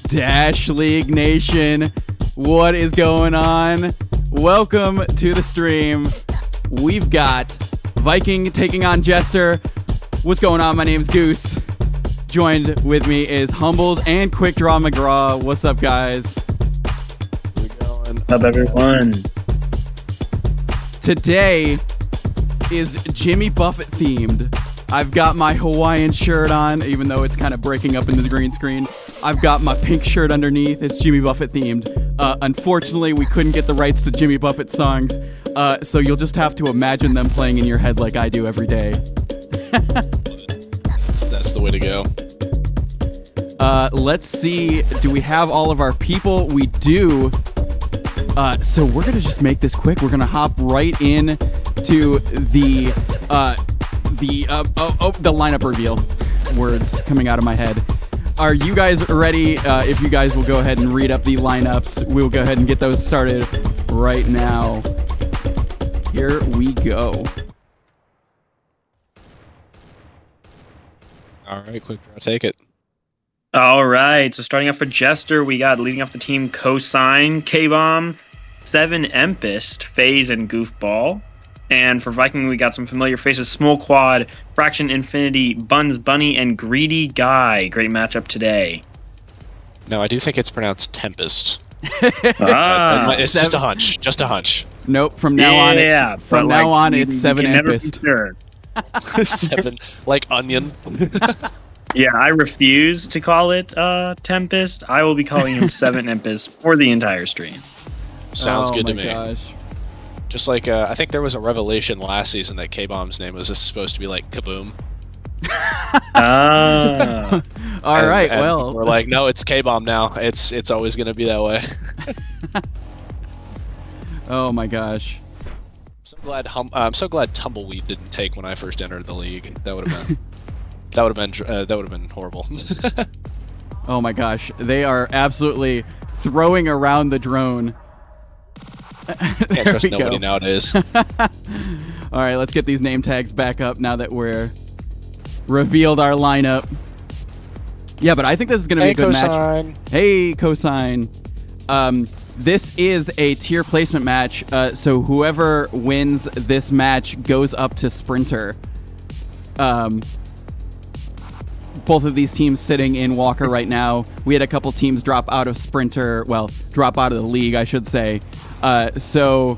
Dash League Nation, what is going on? Welcome to the stream. We've got Viking taking on Jester. What's going on? My name's Goose. Joined with me is Humbles and Quick Draw McGraw. What's up, guys? How's it going? What's up, everyone? Today is Jimmy Buffett themed. I've got my Hawaiian shirt on, even though it's kind of breaking up into the green screen. I've got my pink shirt underneath. It's Jimmy Buffett themed. Unfortunately, we couldn't get the rights to Jimmy Buffett songs, so you'll just have to imagine them playing in your head like I do every day. That's the way to go. Let's see. Do we have all of our people? We do. So we're gonna just make this quick. We're gonna hop right in to the lineup reveal. Words coming out of my head. Are you guys ready? If you guys will go ahead and read up the lineups, we'll go ahead and get those started right now. Here we go. All right, Quick Draw, take it. All right, so starting off for Jester, we got leading off the team Cosine, K-Bomb, 7 Empist, FaZe, and Goofball. And for Viking, we got some familiar faces: Small Quad, Fraction Infinity, Buns Bunny, and Greedy Guy. Great matchup today. No, I do think it's pronounced Tempest. It's just a hunch. Just a hunch. Nope. From now on, it's 7 Empist. Sure. 7, like onion. Yeah, I refuse to call it Tempest. I will be calling him 7 Empist for the entire stream. Sounds good to me. Gosh. Just like, I think there was a revelation last season that K-Bomb's name was supposed to be like Kaboom. All right, and well. we're like, no, it's K-Bomb now. It's always going to be that way. Oh my gosh. I'm so glad Tumbleweed didn't take when I first entered the league. That would have been horrible. Oh my gosh, they are absolutely throwing around the drone. Can't trust nobody nowadays. All right, let's get these name tags back up now that we're revealed our lineup. Yeah, but I think this is going to be a good match. Hey, Cosine. This is a tier placement match, so whoever wins this match goes up to Sprinter. Both of these teams sitting in Walker right now. We had a couple teams drop out of Sprinter, well, drop out of the league, I should say. So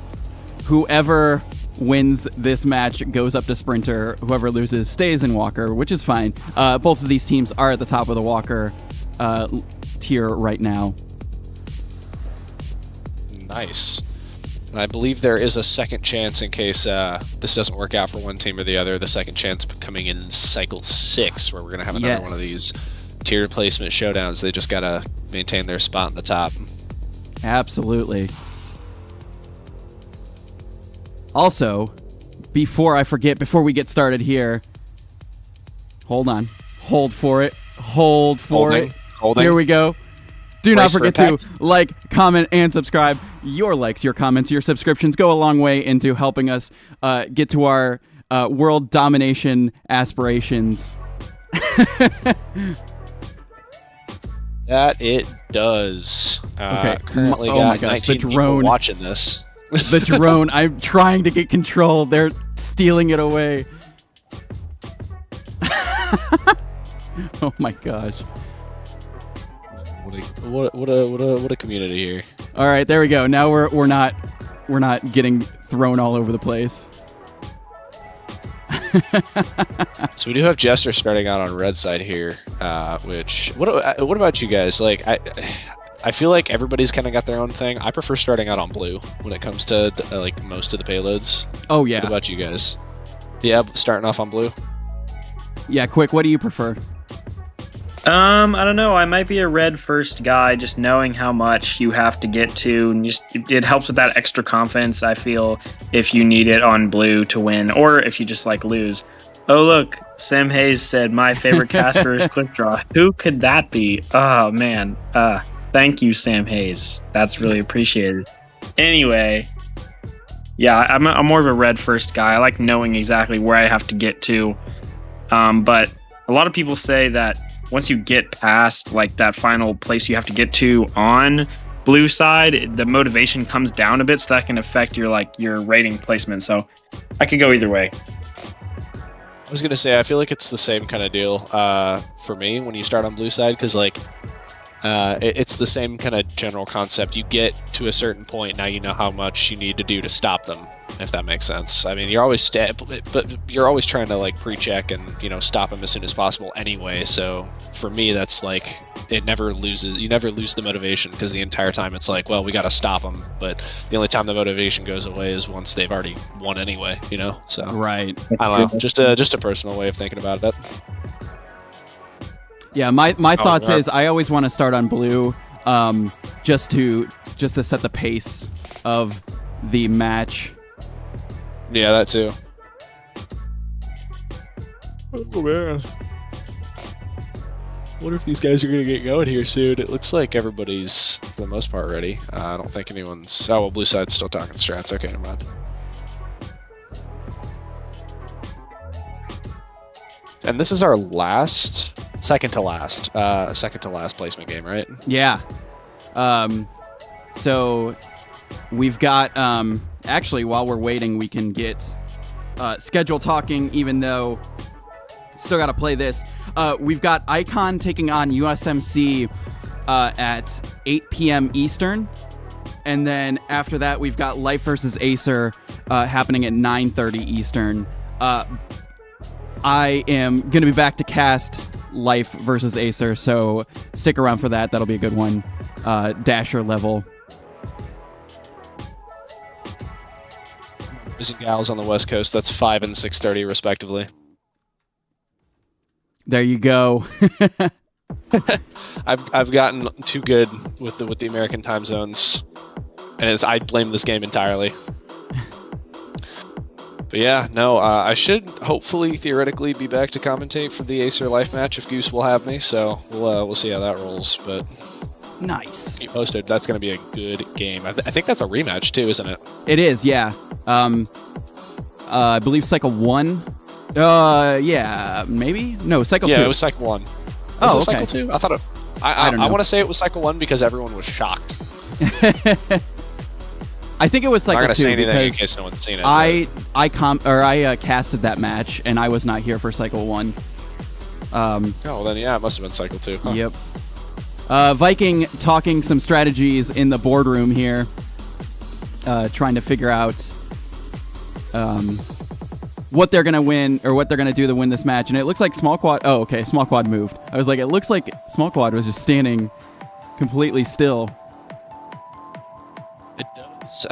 whoever wins this match goes up to Sprinter. Whoever loses stays in Walker, which is fine. Both of these teams are at the top of the Walker tier right now. Nice. And I believe there is a second chance in case this doesn't work out for one team or the other. The second chance coming in Cycle 6, where we're going to have another one of these tier placement showdowns. They just got to maintain their spot in the top. Absolutely. Also, before I forget, before we get started here, hold on. Hold for it. Hold for it. Holding. Here we go. Do not Brace forget to like, comment, and subscribe. Your likes, your comments, your subscriptions go a long way into helping us get to our world domination aspirations. That it does. Okay. Currently Oh got my gosh, 19 the drone. people watching this. The drone. I'm trying to get control. They're stealing it away. Oh my gosh. What a community here. All right, there we go. Now we're not getting thrown all over the place. So we do have Jester starting out on red side here. Which what about you guys? Like I feel like everybody's kind of got their own thing. I prefer starting out on blue when it comes to like most of the payloads. Oh yeah. What about you guys? Yeah, starting off on blue. Yeah, Quick. What do you prefer? I don't know. I might be a red first guy, just knowing how much you have to get to, and it helps with that extra confidence, I feel, if you need it on blue to win, or if you just like lose. Oh look, Sam Hayes said my favorite caster is Quick Draw. Who could that be? Oh man. Thank you, Sam Hayes. That's really appreciated. Anyway, yeah, I'm more of a red first guy. I like knowing exactly where I have to get to, but a lot of people say that once you get past like that final place you have to get to on blue side, the motivation comes down a bit, so that can affect your rating placement. So I could go either way. I was gonna say, I feel like it's the same kind of deal for me when you start on blue side, because like it's the same kind of general concept. You get to a certain point, now you know how much you need to do to stop them, if that makes sense. I mean, you're always but you're always trying to like pre-check and stop them as soon as possible anyway. So for me, that's like you never lose the motivation, because the entire time it's like, well, we got to stop them. But the only time the motivation goes away is once they've already won anyway. So Right. I don't know, just a personal way of thinking about it. Yeah, my thoughts is I always want to start on blue, just to set the pace of the match. Yeah, that too. Oh man. Wonder if these guys are gonna get going here soon. It looks like everybody's, for the most part, ready. I don't think anyone's... Oh, well, blue side's still talking strats. Okay, never mind. And this is our second to last placement game, right? Yeah. So we've got... actually, while we're waiting, we can get schedule talking, even though still got to play this. We've got Icon taking on USMC at 8 p.m. Eastern. And then after that, we've got Life versus Acer happening at 9:30 Eastern. I am going to be back to cast Life versus Acer, so stick around for that. That'll be a good one. Dasher level. Boys and gals on the West Coast, that's 5 and 6:30 respectively. There you go. I've gotten too good with the American time zones, and I blame this game entirely. But yeah, no, I should hopefully theoretically be back to commentate for the Acer Life match if Goose will have me. So we'll see how that rolls. But nice. Keep posted. That's going to be a good game. I think that's a rematch too, isn't it? It is, yeah. I believe Cycle 1. Yeah, maybe? No, Cycle 2. Yeah, it was Cycle 1. Oh, was it okay. Cycle 2? I thought it... I don't know. I want to say it was Cycle 1 because everyone was shocked. I think it was Cycle 2 I'm not going to say anything in because case no one's seen it. I casted that match, and I was not here for Cycle 1. Oh, well then, yeah, it must have been Cycle 2. Huh? Yep. Viking talking some strategies in the boardroom here, trying to figure out what they're going to win, or what they're going to do to win this match. And it looks like Small Quad... Oh, okay, Small Quad moved. I was like, it looks like Small Quad was just standing completely still. It does.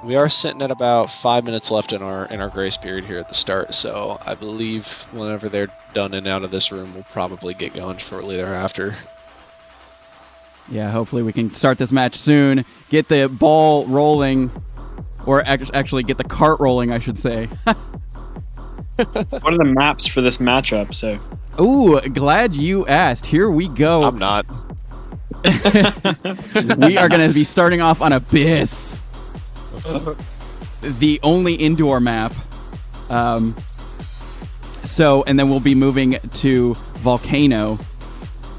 We are sitting at about 5 minutes left in our grace period here at the start, so I believe whenever they're done and out of this room, we'll probably get going shortly thereafter. Yeah, hopefully we can start this match soon, get the ball rolling, or actually get the cart rolling, I should say. What are the maps for this matchup? So, ooh, glad you asked. Here we go. I'm not. We are going to be starting off on Abyss, the only indoor map. So, and then we'll be moving to Volcano.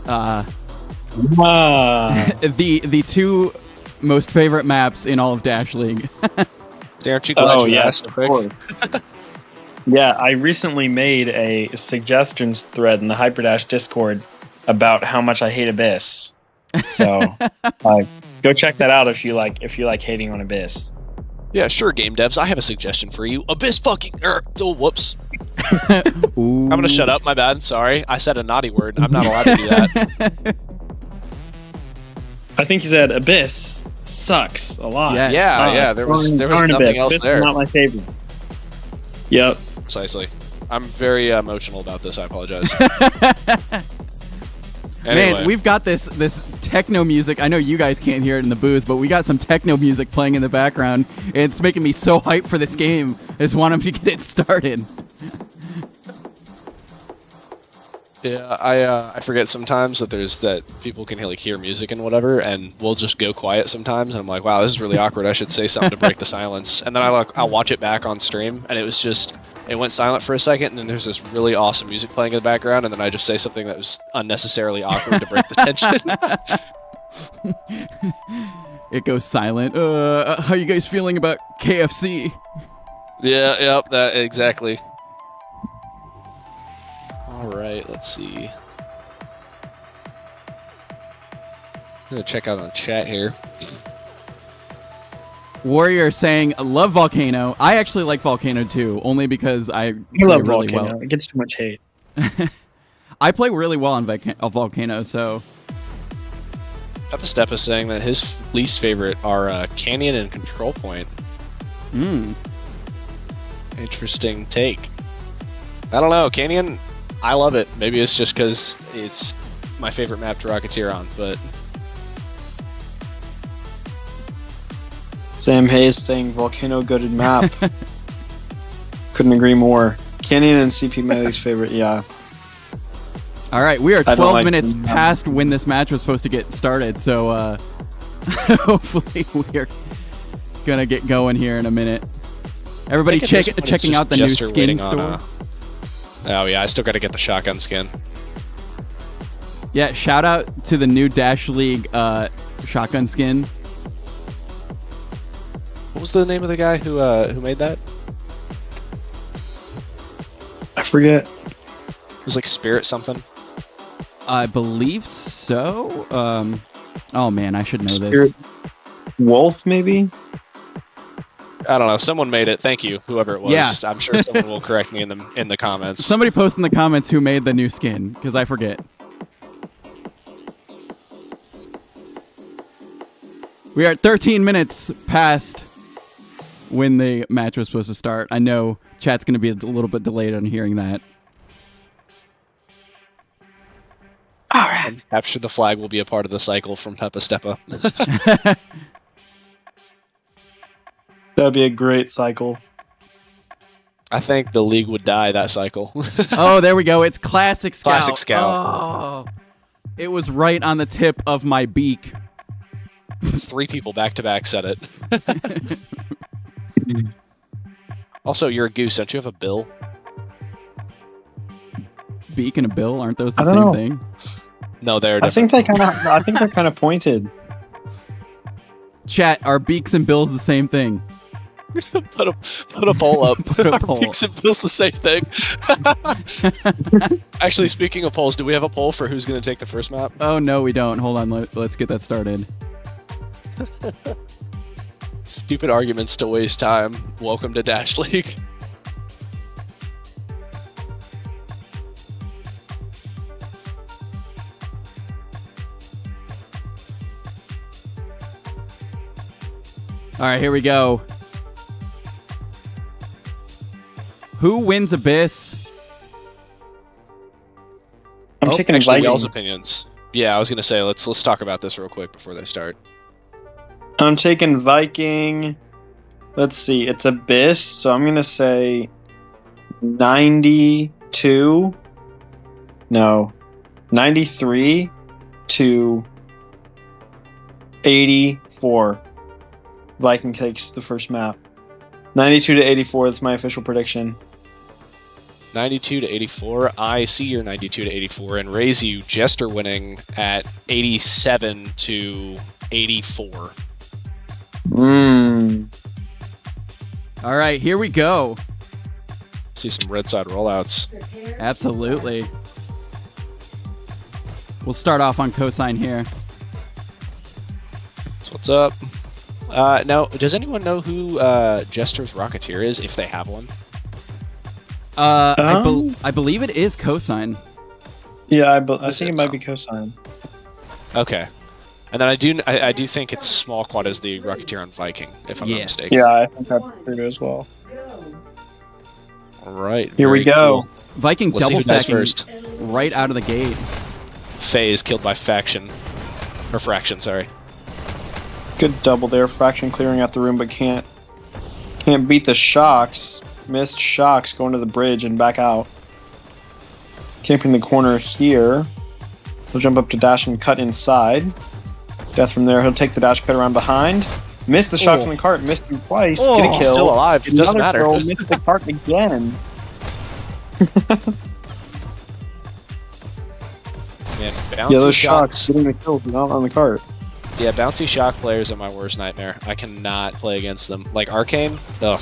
The two most favorite maps in all of Dash League. Aren't you glad you asked? Yeah, I recently made a suggestions thread in the Hyperdash Discord about how much I hate Abyss. So go check that out if you like hating on Abyss. Yeah, sure, game devs. I have a suggestion for you. Abyss fucking... Oh, whoops. Ooh. I'm going to shut up. My bad. Sorry. I said a naughty word. I'm not allowed to do that. I think he said Abyss sucks a lot. Yes. Yeah. There was nothing else there. Not my favorite. Yep. Precisely. I'm very emotional about this. I apologize. Man, Anyway. we've got this techno music. I know you guys can't hear it in the booth, but we got some techno music playing in the background. It's making me so hyped for this game. I just want to get it started. Yeah, I forget sometimes that people can hear music and whatever, and we'll just go quiet sometimes, and I'm like, wow, this is really awkward. I should say something to break the silence. And then I'll watch it back on stream, and it was just it went silent for a second, and then there's this really awesome music playing in the background, and then I just say something that was unnecessarily awkward to break the tension. It goes silent. How you guys feeling about KFC? Yeah, yep, that exactly. All right, let's see. I'm gonna check out on the chat here. Warrior saying, love Volcano. I actually like Volcano too, only because I play love really Volcano. well. It gets too much hate. I play really well on Volcano, so... Peppa is saying that his least favorite are Canyon and Control Point. Interesting take. I don't know, Canyon, I love it. Maybe it's just because it's my favorite map to Rocketeer on, but... Sam Hayes saying Volcano goated map. Couldn't agree more. Canyon and CP my least favorite, yeah. All right, we are I don't 12 like minutes them. past when this match was supposed to get started, so hopefully we're gonna get going here in a minute. Everybody I think at this point it's checking just out the new Jester skin waiting store. on, oh yeah, I still gotta get the shotgun skin. Yeah, shout out to the new Dash League shotgun skin. What was the name of the guy who made that? I forget. It was like Spirit something. I believe so. Oh man, I should know this. Spirit Wolf, maybe? I don't know. Someone made it. Thank you, whoever it was. Yeah. I'm sure someone will correct me in the comments. Somebody post in the comments who made the new skin, because I forget. We are 13 minutes past when the match was supposed to start. I know chat's going to be a little bit delayed on hearing that. All right. Capture the flag will be a part of the cycle from Peppa Steppa. That'd be a great cycle. I think the league would die that cycle. Oh, there we go. It's Classic Scout. Classic Scout. Oh, it was right on the tip of my beak. 3 people back to back said it. Also, you're a goose. Don't you have a bill? Beak and a bill, aren't those the I don't same know. thing? No, they're I think different. they're kind of pointed. Chat, are beaks and bills the same thing? put a poll up. Put a Our poll. Pix and Bill's the same thing. Actually, speaking of polls, do we have a poll for who's going to take the first map? Oh, no, we don't. Hold on. Let's get that started. Stupid arguments to waste time. Welcome to Dash League. All right, here we go. Who wins Abyss? I'm Oh, taking Actually, Viking. y'all's opinions. Yeah, I was going to say, let's talk about this real quick before they start. I'm taking Viking. Let's see. It's Abyss, so I'm going to say 92. No. 93 to 84. Viking takes the first map. 92 to 84, that's my official prediction. 92 to 84. I see your 92 to 84 and raise you Jester winning at 87 to 84. All right, here we go. See some red side rollouts. Absolutely. We'll start off on cosine here. So what's up? Now, does anyone know who Jester's Rocketeer is, if they have one? I believe it is cosine. Yeah, I Is think it it might now? be cosine. Okay. And then I do think it's small quad as the Rocketeer on Viking, if I'm not Yes. mistaken. Yeah, I think that's true as well. All right. Here we very go. cool. Viking Let's see double who dies stacking first. right out of the gate. Faye is killed by Faction. Or Fraction, sorry. Good double there. Fraction clearing out the room, but can't beat the shocks. Missed shocks going to the bridge and back out. Camping the corner here. He'll jump up to dash and cut inside. Death from there. He'll take the dash pit around behind. Missed the shocks Oh. in the cart. Missed him twice. Oh, Get a kill. Still alive. It doesn't Another matter. kill, missed the cart again. Man, Yeah, bouncy those shocks getting the kills not on the cart. Yeah, bouncy shock players are my worst nightmare. I cannot play against them. Like Arcane, ugh.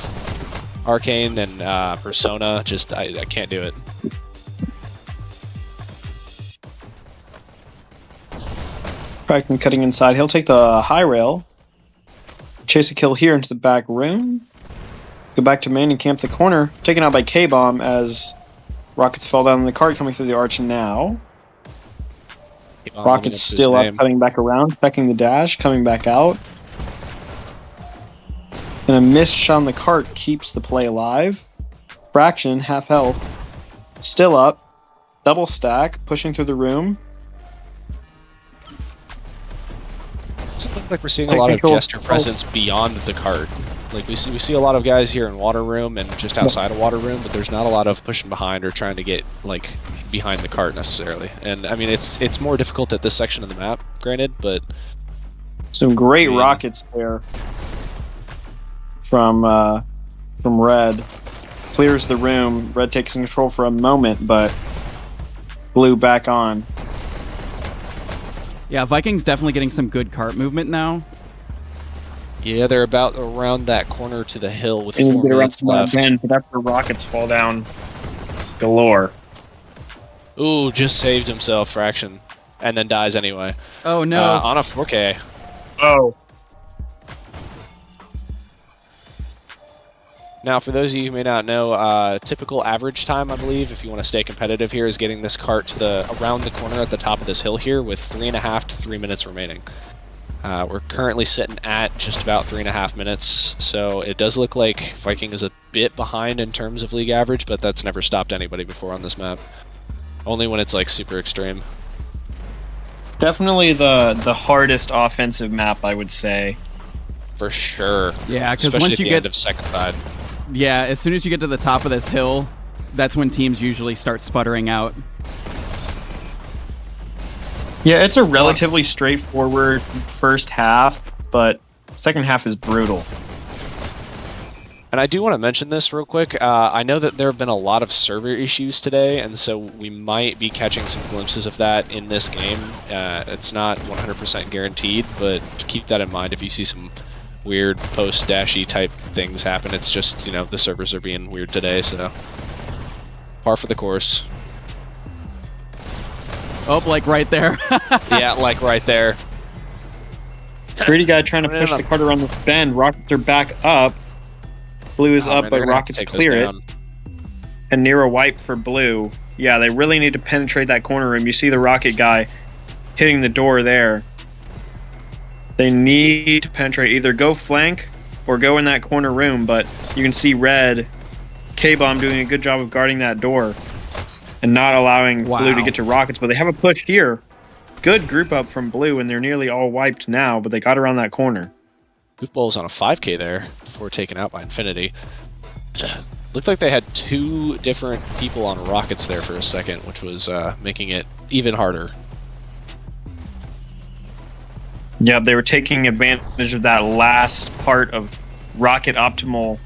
Arcane and Persona, just I can't do it. Kraken cutting inside. He'll take the high rail. Chase a kill here into the back room. Go back to main and camp the corner. Taken out by K-Bomb as rockets fall down in the cart coming through the arch now. Rockets still up, cutting back around, checking the dash, coming back out. And a missed shot on the cart keeps the play alive. Fraction, half health. Still up. Double stack, pushing through the room. Doesn't look like we're seeing a lot of jester presence beyond the cart. Like we see a lot of guys here in water room and just outside of water room, but there's not a lot of pushing behind or trying to get like behind the cart necessarily. And I mean it's more difficult at this section of the map, granted, but some great rockets there from Red. Clears the room. Red takes control for a moment, but Blue back on. Yeah, Vikings definitely getting some good cart movement now. yeah, they're about around that corner to the hill with And 4 get around minutes to that left. bend, but that's where rockets fall down galore. Ooh, just saved himself, Fraction, and then dies anyway. Oh no. On a 4K. Oh. Now, for those of you who may not know, typical average time, I believe, if you want to stay competitive here, is getting this cart to around the corner at the top of this hill here with 3.5 to 3 minutes remaining. We're currently sitting at just about 3.5 minutes, so it does look like Viking is a bit behind in terms of league average, but that's never stopped anybody before on this map. Only when it's like super extreme. Definitely the hardest offensive map, I would say. For sure. Yeah, because Especially once at you the get end of second side. yeah, as soon as you get to the top of this hill, that's when teams usually start sputtering out. Yeah, it's a relatively straightforward first half, but second half is brutal. And I do want to mention this real quick. I know that there have been a lot of server issues today, and so we might be catching some glimpses of that in this game. It's not 100% guaranteed, but keep that in mind if you see some weird post-dashy type things happen. It's just, you know, the servers are being weird today, so par for the course. Oh, like right there. Yeah, like right there. Greedy guy trying to push the cart around the bend. Rockets are back up. Blue is up, Man, but Rockets clear it. And near a wipe for Blue. Yeah, they really need to penetrate that corner room. You see the Rocket guy hitting the door there. They need to penetrate. Either go flank or go in that corner room, but you can see Red, K-Bomb doing a good job of guarding that door and not allowing Blue to get to Rockets. But they have a push here. Good group up from Blue, and they're nearly all wiped now, but they got around that corner. Goofball's on a 5K there before taken out by Infinity. Looked like they had 2 different people on rockets there for a second, which was making it even harder. Yeah, they were taking advantage of that last part of rocket optimal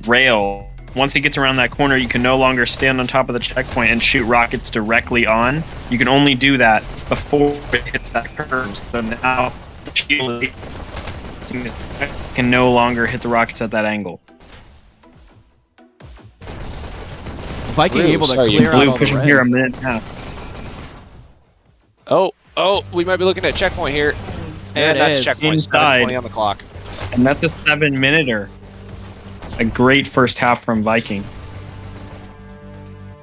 rail. Once it gets around that corner, you can no longer stand on top of the checkpoint and shoot rockets directly on. You can only do that before it hits that curve. So now the shield can no longer hit the rockets at that angle. Viking Blue, able to sorry, clear out Blue all the pushing red. here a minute and a half. Oh, we might be looking at checkpoint here. There And it that's is. checkpoint, Inside. 7:20 on the clock. And that's a 7-minuter. A great first half from Viking.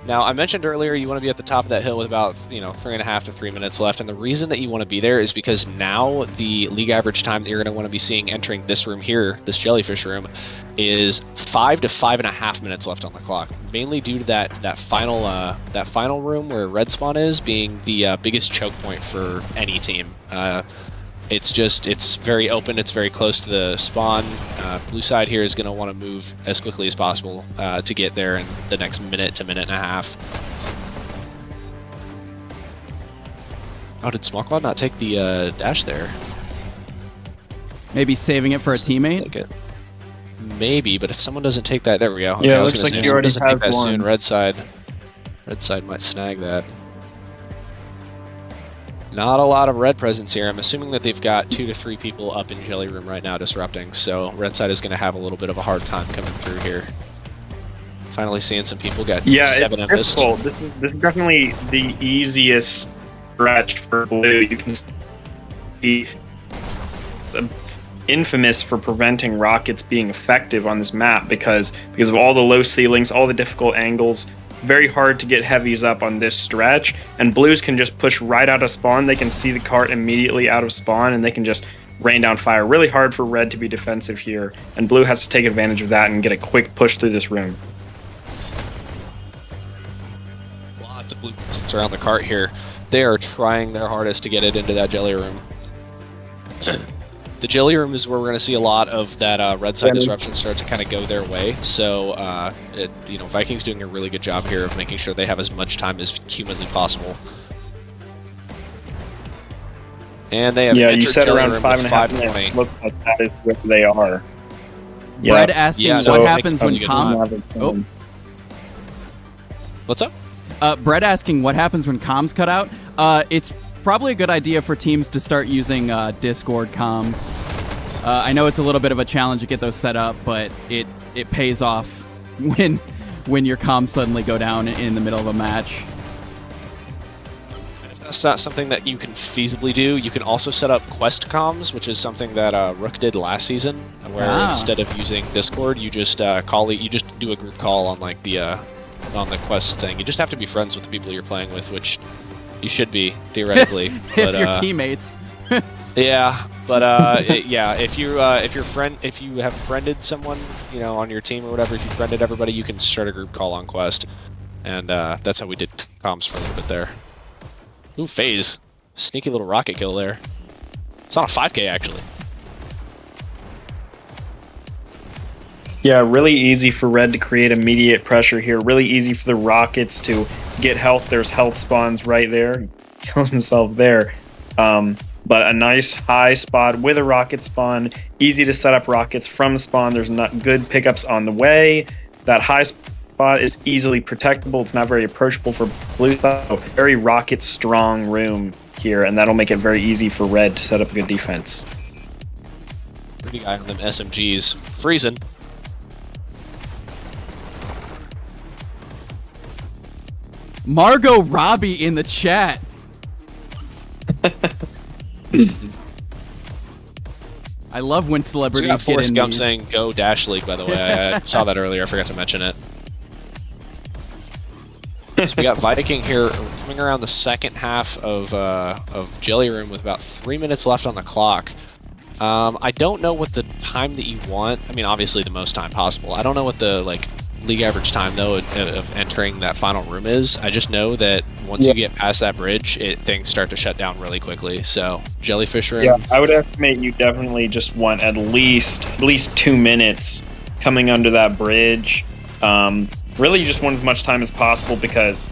Now, I mentioned earlier you want to be at the top of that hill with about, 3.5 to 3 minutes left, and the reason that you want to be there is because now the league average time that you're going to want to be seeing entering this room here, this jellyfish room, is 5 to 5.5 minutes left on the clock. Mainly due to that final room where red spawn is being the biggest choke point for any team. It's very open. It's very close to the spawn. Blue side here is going to want to move as quickly as possible to get there in the next minute to minute and a half. Oh, did Smokeblot not take the dash there? Maybe saving it for a teammate. Take it. Maybe, but if someone doesn't take that, there we go. Yeah, Okay, I it was looks gonna like say, he if someone already doesn't take has that one. soon, red side. Red side might snag that. Not a lot of red presence here. I'm assuming that they've got 2 to 3 people up in Jelly Room right now disrupting, so red side is going to have a little bit of a hard time coming through here. Finally seeing some people get 7 it's Tempest. difficult. This is definitely the easiest stretch for blue. You can see infamous for preventing rockets being effective on this map because of all the low ceilings, all the difficult angles. Very hard to get heavies up on this stretch, and blues can just push right out of spawn. They can see the cart immediately out of spawn, and they can just rain down fire. Really hard for red to be defensive here, and blue has to take advantage of that and get a quick push through this room. Lots of blue presence around the cart here. They are trying their hardest to get it into that Jelly Room. The Jelly Room is where we're going to see a lot of that red side disruption start to kind of go their way. So, Vikings doing a really good job here of making sure they have as much time as humanly possible. And they have you said Jelly around Room 5.5 with minutes. Looks like that is where they are. Brad asking what happens when comms. What's up? Brett asking what happens when comms cut out. It's probably a good idea for teams to start using Discord comms. I know it's a little bit of a challenge to get those set up, but it pays off when your comms suddenly go down in the middle of a match. If that's not something that you can feasibly do, you can also set up quest comms, which is something that Rook did last season, where instead of using Discord, you just you just do a group call on like on the quest thing. You just have to be friends with the people you're playing with, which you should be theoretically. If you're teammates. Yeah, but if you have friended someone, on your team or whatever, if you friended everybody, you can start a group call on quest, and that's how we did comms for a little bit there. Ooh, phase, sneaky little rocket kill there. It's on a 5K actually. Yeah, really easy for red to create immediate pressure here. Really easy for the rockets to get health. There's health spawns right there. Kills himself there. But a nice high spot with a rocket spawn. Easy to set up rockets from spawn. There's not good pickups on the way. That high spot is easily protectable. It's not very approachable for blue. So very rocket strong room here, and that'll make it very easy for red to set up a good defense. Pretty guy on them SMGs. Freezing. Margot Robbie in the chat. I love when celebrities get in Forrest Gump these. saying "Go Dash League." By the way, I saw that earlier. I forgot to mention it. So we got Viking here coming around the second half of Jelly Room with about 3 minutes left on the clock. I don't know what the time that you want. I mean, obviously the most time possible. I don't know what the league average time though of entering that final room is. I just know that once you get past that bridge, things start to shut down really quickly. So Jellyfish Room. Yeah, I would estimate you definitely just want at least 2 minutes coming under that bridge. Really, you just want as much time as possible because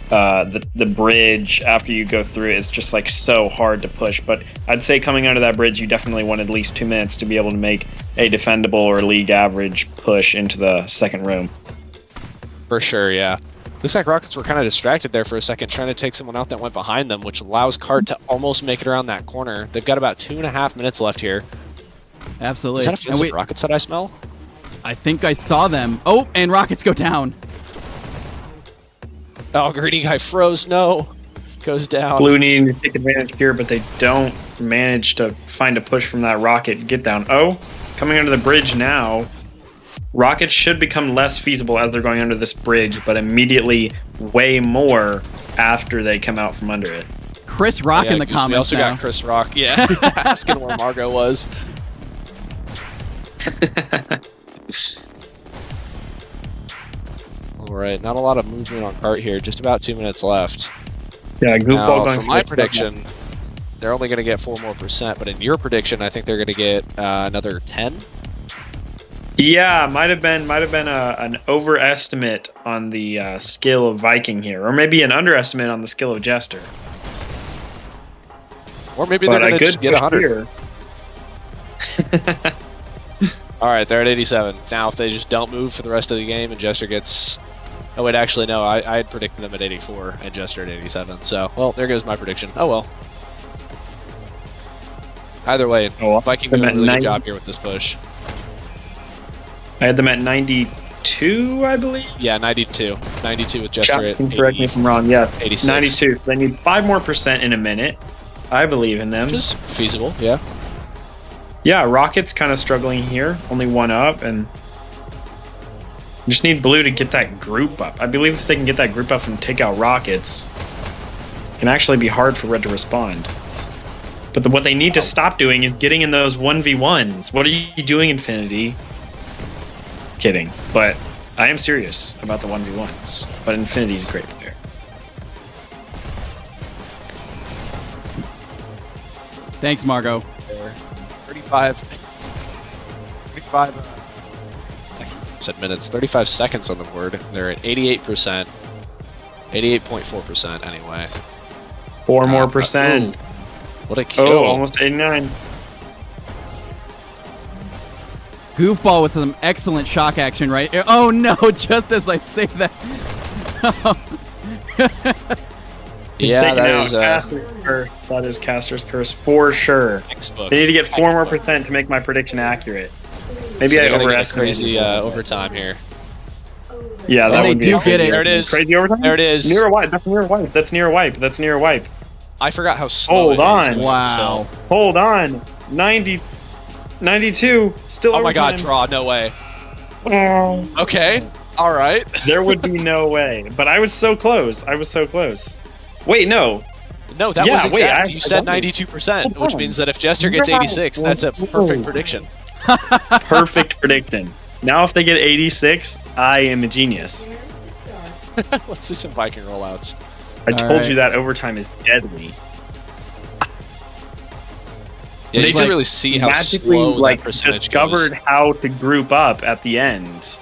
the bridge after you go through it is just so hard to push. But I'd say coming under that bridge, you definitely want at least 2 minutes to be able to make a defendable or league average push into the second room. For sure, yeah. Looks like Rockets were kind of distracted there for a second, trying to take someone out that went behind them, which allows Cart to almost make it around that corner. They've got about 2.5 minutes left here. Absolutely. Is that offensive rockets that I smell? I think I saw them. Oh, and rockets go down. Oh, greedy guy froze. No. Goes down. Blue needing to take advantage here, but they don't manage to find a push from that rocket. Get down. Oh, coming under the bridge now. Rockets should become less feasible as they're going under this bridge, but immediately way more after they come out from under it. Chris Rock in the comments. We also now. got Chris Rock, yeah, asking where Margot was. All right, not a lot of movement on Cart here. Just about 2 minutes left. Yeah, goofball going for my prediction, they're only going to get 4% more, but in your prediction, I think they're going to get another 10. Yeah, might have been an overestimate on the skill of Viking here, or maybe an underestimate on the skill of Jester. Or maybe they're going to just get 100. All right, they're at 87. Now, if they just don't move for the rest of the game and Jester gets Oh wait, actually no, I had predicted them at 84 and Jester at 87. So, well, there goes my prediction. Oh well. Either way, Viking doing a really good job here with this push. I had them at 92, I believe. Yeah, 92. 92 with Jester at 80. Correct me if I'm wrong. Yeah, 86. 92. They need 5% more in a minute. I believe in them. Which is feasible, yeah. Yeah, Rocket's kind of struggling here. Only 1 up, and just need Blue to get that group up. I believe if they can get that group up and take out Rockets, it can actually be hard for Red to respond. But what they need to stop doing is getting in those 1v1s. What are you doing, Infinity? Kidding. But I am serious about the 1v1s. But Infinity's a great player. Thanks, Margot. 35 said minutes, 35 seconds on the board. They're at 88%. 88.4% anyway. 4 more percent. What a kill. Oh, almost 89. Goofball with some excellent shock action right here. Oh no, just as I say that. Yeah, that is Caster's Curse for sure. Textbook. They need to get 4 more percent to make my prediction accurate. Maybe so I overestimated. overestimated. Crazy overtime here. Yeah, that they would be do crazy. get it. There it is. Crazy overtime? There it is. Near a wipe. That's near a wipe. That's near a wipe. That's near a wipe. I forgot how slow Hold it on. is. Wow. Hold on. 90, 92. Still Oh my god, overtime. draw. No way. Oh. Okay. All right. There would be no way. But I was so close. I was so close. Wait, no. No, that Yeah, was wait, exact. I You said don't- 92%, which means that if Jester gets 86, that's a perfect prediction. Perfect prediction. Now if they get 86, I am a genius. Let's see some Viking rollouts. I All told right. you that overtime is deadly. Yeah, They you can just really see how magically slow like that percentage discovered goes. how to group up at the end.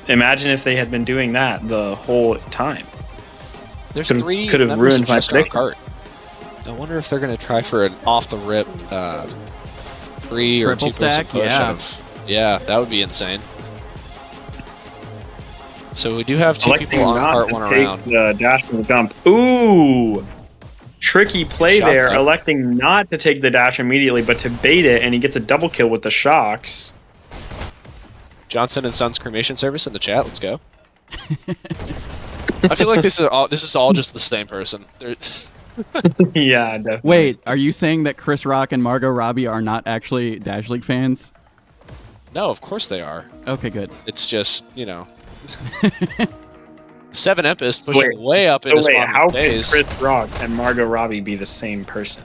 Imagine if they had been doing that the whole time. There's could've- 3 could've members ruined of my Jester on prediction. cart. I wonder if they're going to try for an off-the-rip 3 or Triple 2-person stack? push. Yeah. Yeah, that would be insane. So we do have 2 Electing people on not cart to 1 take around. the dash and the jump. Ooh! Tricky play Shot there, that. electing not to take the dash immediately, but to bait it, and he gets a double kill with the shocks. Johnson and Sons cremation service in the chat. Let's go. I feel like this is all just the same person. Yeah, definitely. Wait, are you saying that Chris Rock and Margot Robbie are not actually Dash League fans? No, of course they are. Okay, good. It's just, you know. 7 Empist pushing way up So into wait, spawn how can phase. Chris Rock and Margot Robbie be the same person?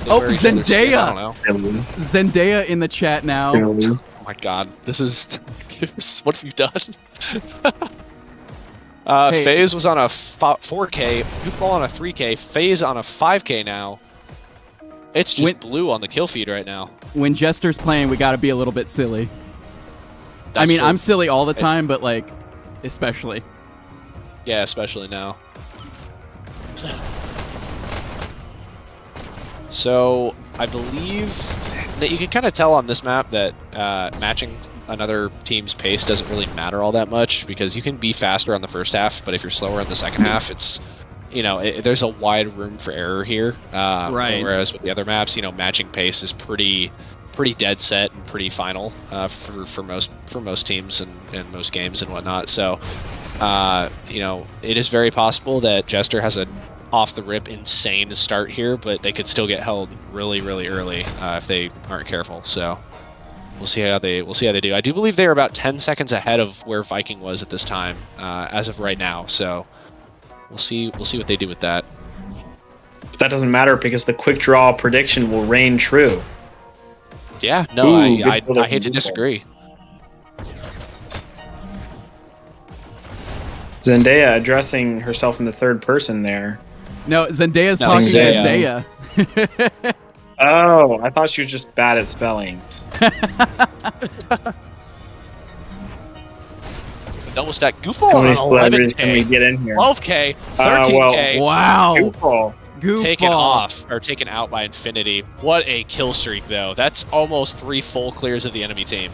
They Oh, wear each other's skin, Zendaya! I don't know. Zendaya in the chat now. Oh my god, this is what have you done? Hey. FaZe was on a 4K, Goofball on a 3K, FaZe on a 5K now. It's just blue on the kill feed right now. When Jester's playing, we gotta be a little bit silly. That's I mean, true. I'm silly all the time, but like, especially. Yeah, especially now. So, I believe that you can kind of tell on this map that matching another team's pace doesn't really matter all that much, because you can be faster on the first half, but if you're slower in the second half, it's, you know, there's a wide room for error here. Right. Whereas with the other maps, you know, matching pace is pretty dead set and pretty final for most teams and most games and whatnot. So, you know, it is very possible that Jester has a off the rip insane start here, but they could still get held really early if they aren't careful. So we'll see how they do. I do believe they're about 10 seconds ahead of where Viking was at this time as of right now. So we'll see what they do with that. But that doesn't matter because the quick draw prediction will reign true. Yeah, no, Ooh, I good for hate to the disagree. Zendaya addressing herself in the third person there. No, Zendaya's No, talking Zendaya. to Zaya. Oh, I thought she was just bad at spelling. Double stack Goofball How many on celebrities can we 11K, get in here? 12K, 13K. Wow. Goofball. Taken Goofball. off or taken out by Infinity. What a kill streak, though. That's almost 3 full clears of the enemy team.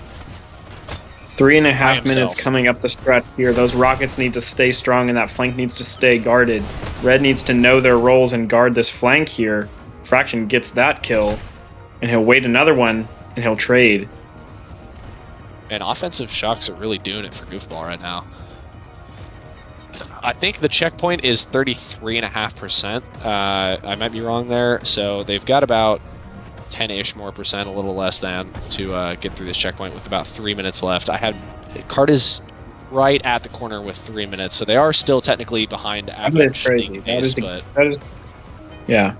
3.5 minutes coming up the stretch here. Those rockets need to stay strong, and that flank needs to stay guarded. Red needs to know their roles and guard this flank here. Fraction gets that kill, and he'll wait another one, and he'll trade. And offensive shocks are really doing it for Goofball right now. I think the checkpoint is 33.5%. I might be wrong there. So they've got about 10-ish more percent, a little less than, to get through this checkpoint with about 3 minutes left. Cart is right at the corner with 3 minutes, so they are still technically behind average pace, but yeah.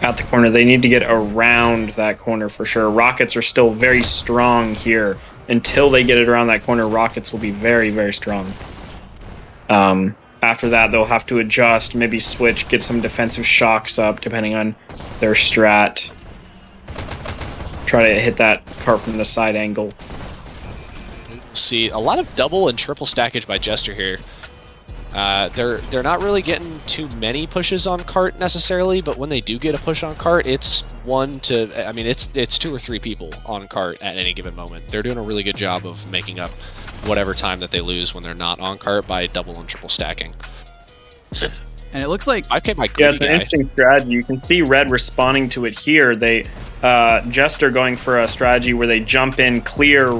At the corner, they need to get around that corner for sure. Rockets are still very strong here. Until they get it around that corner, Rockets will be very, very strong. After that, they'll have to adjust, maybe switch, get some defensive shocks up, depending on their strat. Try to hit that cart from the side angle. See a lot of double and triple stackage by Jester here. They're not really getting too many pushes on cart necessarily, but when they do get a push on cart, it's it's 2 or 3 people on cart at any given moment. They're doing a really good job of making up whatever time that they lose when they're not on cart by double and triple stacking. And it looks like it's an interesting strategy. You can see Red responding to it here. They Jester going for a strategy where they jump in, clear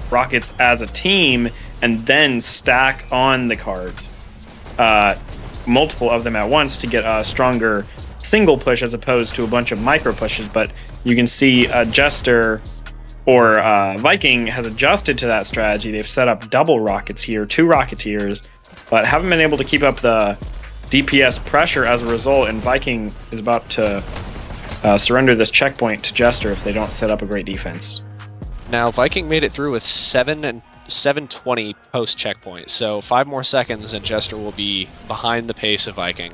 rockets as a team, and then stack on the cart. Multiple of them at once to get a stronger single push as opposed to a bunch of micro pushes. But you can see Jester or Viking has adjusted to that strategy. They've set up double rockets here, 2 Rocketeers, but haven't been able to keep up the DPS pressure as a result, and Viking is about to surrender this checkpoint to Jester if they don't set up a great defense. Now, Viking made it through with 720 post checkpoint, so 5 more seconds and Jester will be behind the pace of Viking.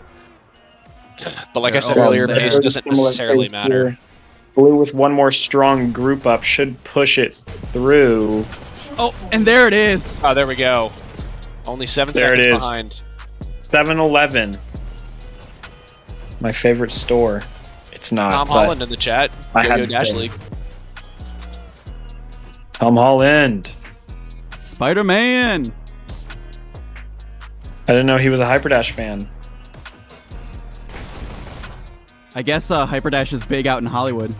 But like I said earlier, pace doesn't necessarily matter. Here. Blue with one more strong group up should push it through. Oh, and there it is. Oh, there we go. Only 7 seconds behind. 7-Eleven. My favorite store. It's not. Tom Holland in the chat. Yo-Yo Dash League. Tom Holland. Spider-Man. I didn't know he was a Hyperdash fan. I guess Hyperdash is big out in Hollywood.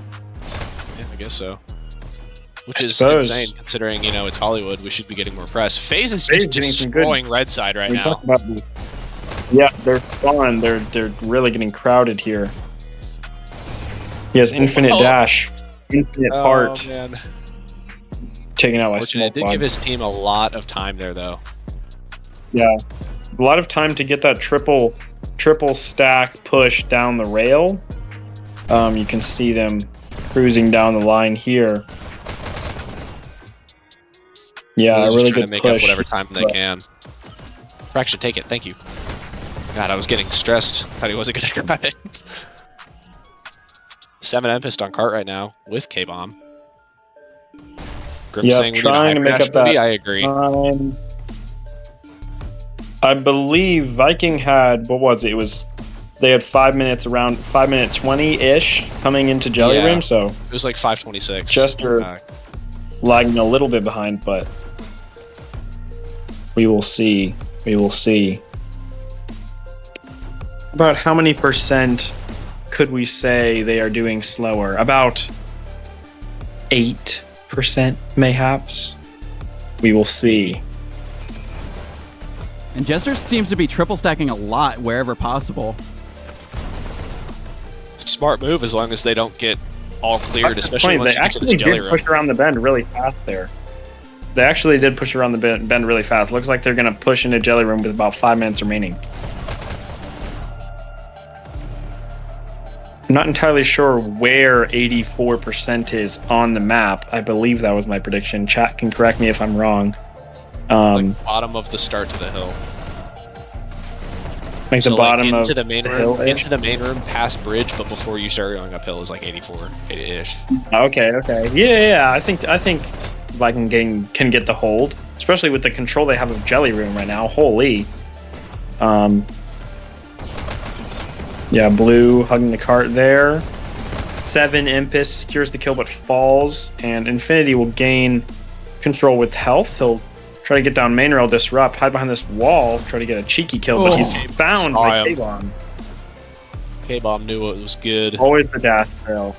Yeah, I guess so. Which is insane, considering, it's Hollywood. We should be getting more press. FaZe is just destroying red side right now. Yeah, they're fun. They're really getting crowded here. He has infinite dash, infinite part. Man. Taking out my small It did give his team a lot of time there, though. Yeah, a lot of time to get that triple stack push down the rail. You can see them cruising down the line here. Yeah, a really good to make push. Up whatever time they can. Fraction, take it. Thank you. God, I was getting stressed. Thought he wasn't going to grab it. 7 Empist on cart right now with K-Bomb. Grim saying trying to make up that. I agree. I believe Viking had, what was it? They had 5 minutes, around 5 minutes 20-ish coming into Jelly Room, so it was like 5:26. Jester lagging a little bit behind, but we will see. We will see. About how many percent could we say they are doing slower? About 8%, mayhaps. We will see. And Jester seems to be triple stacking a lot wherever possible. Smart move as long as they don't get all cleared, especially once they you get to this actually jelly did room. push around the bend really fast there. They actually did push around the bend really fast. Looks like they're going to push into Jelly Room with about 5 minutes remaining. I'm not entirely sure where 84% is on the map. I believe that was my prediction. Chat can correct me if I'm wrong. Like bottom of the start to the hill. Like the bottom into of the main room, into the main room, past bridge, but before you start going uphill is like 84-ish. Okay. Yeah. I think Viking can get the hold, especially with the control they have of Jelly Room right now. Holy. Yeah, Blue hugging the cart there. 7 Impus secures the kill but falls, and Infinity will gain control with health. He'll try to get down main rail, disrupt, hide behind this wall, try to get a cheeky kill, but he's found by K-Bomb. K-Bomb knew it was good. Always the dash trail.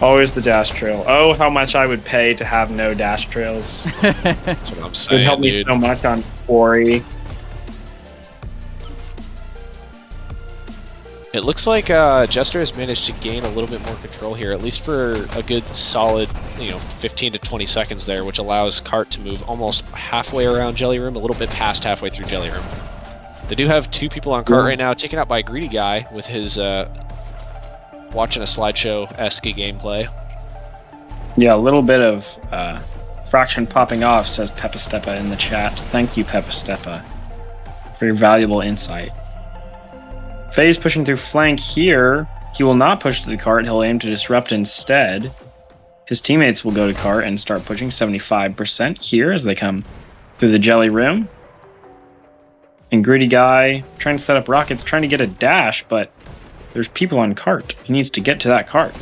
Always the dash trail. Oh, how much I would pay to have no dash trails. That's what I'm saying, It would help me so much on Quarry. It looks like jstr has managed to gain a little bit more control here, at least for a good solid, 15 to 20 seconds there, which allows Cart to move almost halfway around Jelly Room, a little bit past halfway through Jelly Room. They do have 2 people on Cart right now, taken out by Greedy Guy with his watching a slideshow-esque gameplay. Yeah, a little bit of fraction popping off, says Peppa Steppa in the chat. Thank you, Peppa Steppa, for your valuable insight. FaZe pushing through flank here. He will not push to the cart. He'll aim to disrupt instead. His teammates will go to cart and start pushing 75% here as they come through the Jelly Room. And Greedy Guy trying to set up rockets, trying to get a dash, but there's people on cart. He needs to get to that cart.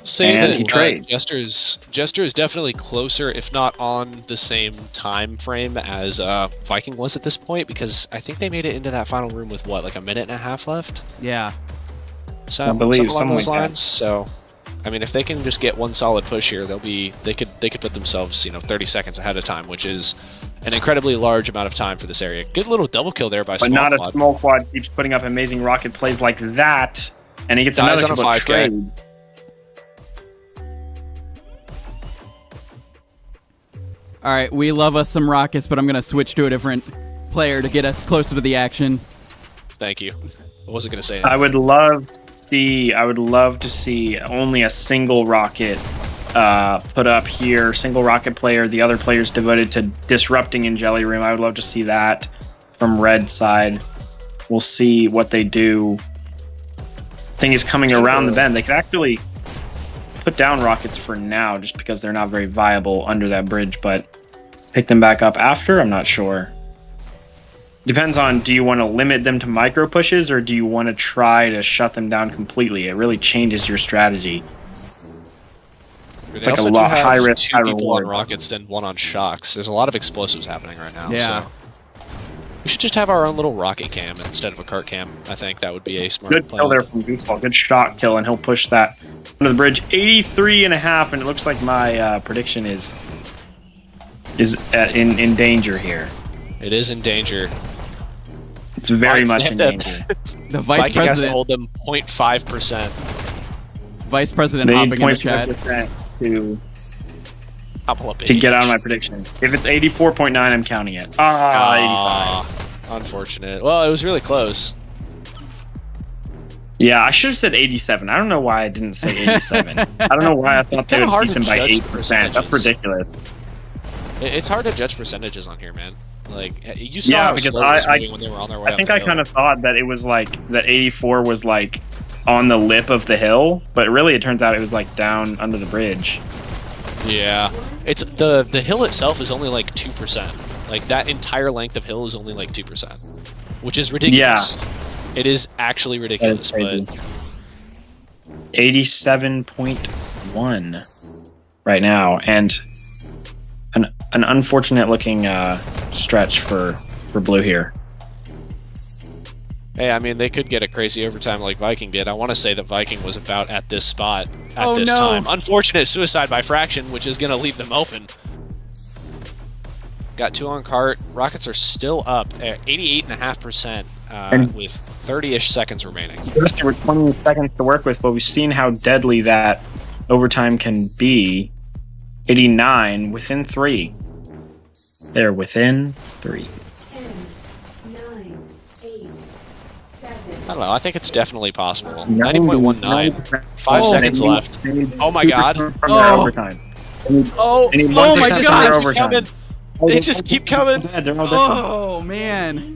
Say and that he trades. jstr is definitely closer, if not on the same time frame as Viking was at this point, because I think they made it into that final room with what, like a minute and a half left? Yeah. I believe something along those like lines. that. So, I mean, if they can just get one solid push here, they could put themselves 30 seconds ahead of time, which is an incredibly large amount of time for this area. Good little double kill there by But Small not Quad. a small quad keeps putting up amazing rocket plays like that, and he gets Dies another on a triple 5K. trade. All right, we love us some rockets, but I'm going to switch to a different player to get us closer to the action. Thank you. I wasn't gonna say it. I would love to see only a single rocket put up here. Single rocket player. The other players devoted to disrupting in Jelly Room. I would love to see that from Red side. We'll see what they do. Thing is coming around the bend. They could actually put down rockets for now, just because they're not very viable under that bridge. But pick them back up after. I'm not sure. Depends on, do you want to limit them to micro pushes, or do you want to try to shut them down completely? It really changes your strategy. It's like a lot high risk, 2 high people on reward. rockets and 1 on shocks. There's a lot of explosives happening right now. Yeah. So. We should just have our own little rocket cam instead of a cart cam. I think that would be a smart Good plan. kill there from Goose. Good shot kill, and he'll push that under the bridge. 83.5, and it looks like my prediction is in danger here. It is in danger. It's very Viking much in have danger. The vice Viking has to president, hold them 0.5%. vice president They need hopping in the chat. 0.5% to Couple up to get out of my prediction. If it's 84.9, I'm counting it. 85. Unfortunate. Well, it was really close. Yeah, I should have said 87. I don't know why I didn't say 87. I don't know why I thought they kinda would hard beat to them by judge 8%. That's percentages. ridiculous. It's hard to judge percentages on here, man. Like, you saw Yeah, how because slow it was moving when they were on their way I up think the I hill. kind of thought that it was like that 84 was like on the lip of the hill, but really it turns out it was like down under the bridge. Yeah, it's the hill itself is only like 2%. Like that entire length of hill is only like 2%, which is ridiculous. It is actually ridiculous, That is but 87.1 right now, and an unfortunate looking stretch for blue here. hey, I mean they could get a crazy overtime like Viking did. I want to say that Viking was about at this spot at Oh, this no. time. Unfortunate suicide by fraction, which is going to leave them open. Got 2 on cart. Rockets are still up at 88.5% with 30-ish seconds remaining. Just with 20 seconds to work with, but we've seen how deadly that overtime can be. 89 within 3. They're within 3. 10, 9, 8, 7. I don't know. I think it's definitely possible. 90, 90.19. 5 seconds They need- left. they need Oh my 2% God. From their Oh. overtime. Oh, They need oh 1% my from God, their it's overtime. coming. They just keep coming. They're all dead. Oh, man.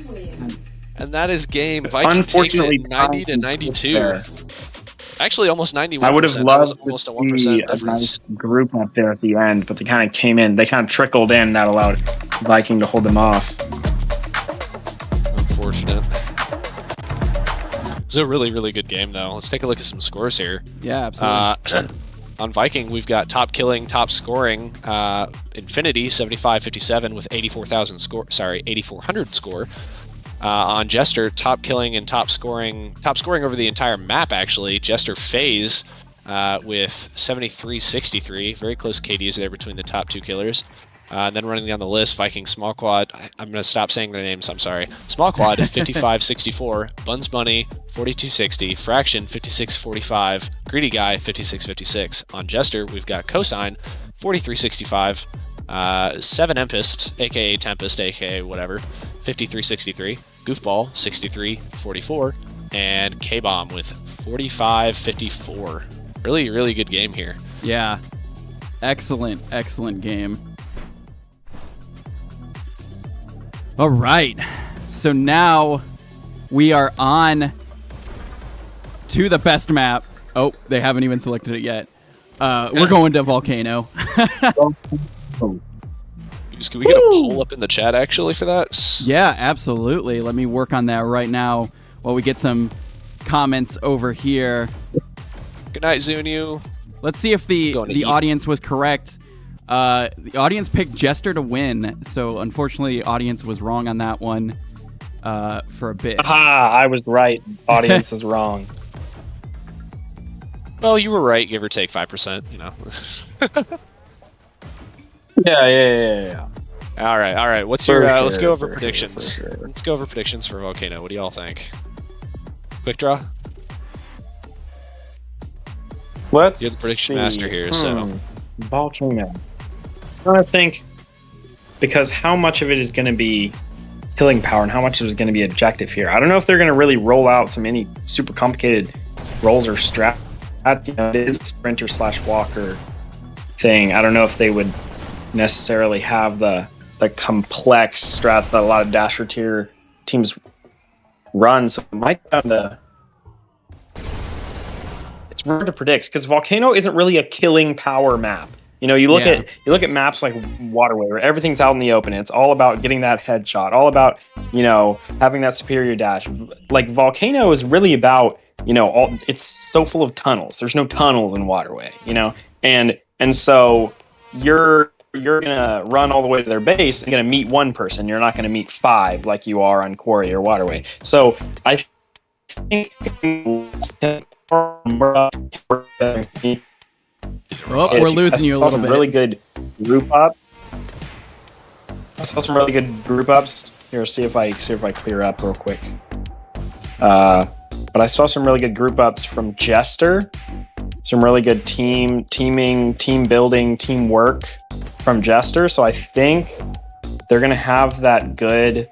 And that is game. Viking takes Unfortunately, it 90 to 92. there. Actually, almost 91%. I would have That was loved almost a to 1% see a difference. nice group up there at the end, but they kind of came in. They kind of trickled in. That allowed Viking to hold them off. Unfortunate. It was a really, really good game, though. Let's take a look at some scores here. Yeah, absolutely. on Viking, we've got top killing, top scoring, Infinity 75-57 with 8,400 score. On Jester, top killing and top scoring over the entire map actually. Jester FaZe with 73-63, very close KDs there between the top 2 killers. And then running down the list, Viking Small Quad, I'm going to stop saying their names, I'm sorry. Small Quad 55-64, Buns Bunny 42-60, Fraction 56-45, Greedy Guy 56-56. On Jester, we've got Cosine 43-65, 7 Empist, aka Tempest, aka whatever, 53-63, Goofball 63-44, and K-Bomb with 45-54. Really, really good game here. Yeah. Excellent, excellent game. All right. So now we are on to the best map. Oh, they haven't even selected it yet. We're going to Volcano. Can we get a poll up in the chat actually for that? Yeah, absolutely. Let me work on that right now while we get some comments over here. Good night, Zunu. Let's see if the audience was correct. The audience picked Jester to win, so unfortunately the audience was wrong on that one for a bit. Aha, I was right. Audience is wrong. Well, you were right, give or take 5%, you know. Yeah. All right. What's your? Let's go over For predictions. sure. Let's go over predictions for Volcano. What do y'all think? Quick draw. Let's You're the prediction see. master here, so. Volcano. I think because how much of it is going to be killing power and how much of it is going to be objective here. I don't know if they're going to really roll out any super complicated roles or strat. You know, it is a sprinter / walker thing. I don't know if they would necessarily have the complex strats that a lot of Dasher tier teams run. So it might come to. It's hard to predict because Volcano isn't really a killing power map. You know, you look at maps like Waterway where everything's out in the open. It's all about getting that headshot, all about, you know, having that superior dash. Like Volcano is really about, you know, it's so full of tunnels. There's no tunnels in Waterway, you know, and so you're gonna run all the way to their base and gonna meet one person. You're not gonna meet 5 like you are on Quarry or Waterway. So I think. Oh, we're losing you a little bit. Really good group up. I saw some really good group ups. Here, see if I clear up real quick. But I saw some really good group ups from Jester. Some really good teaming, team building, teamwork from Jester. So I think they're gonna have that good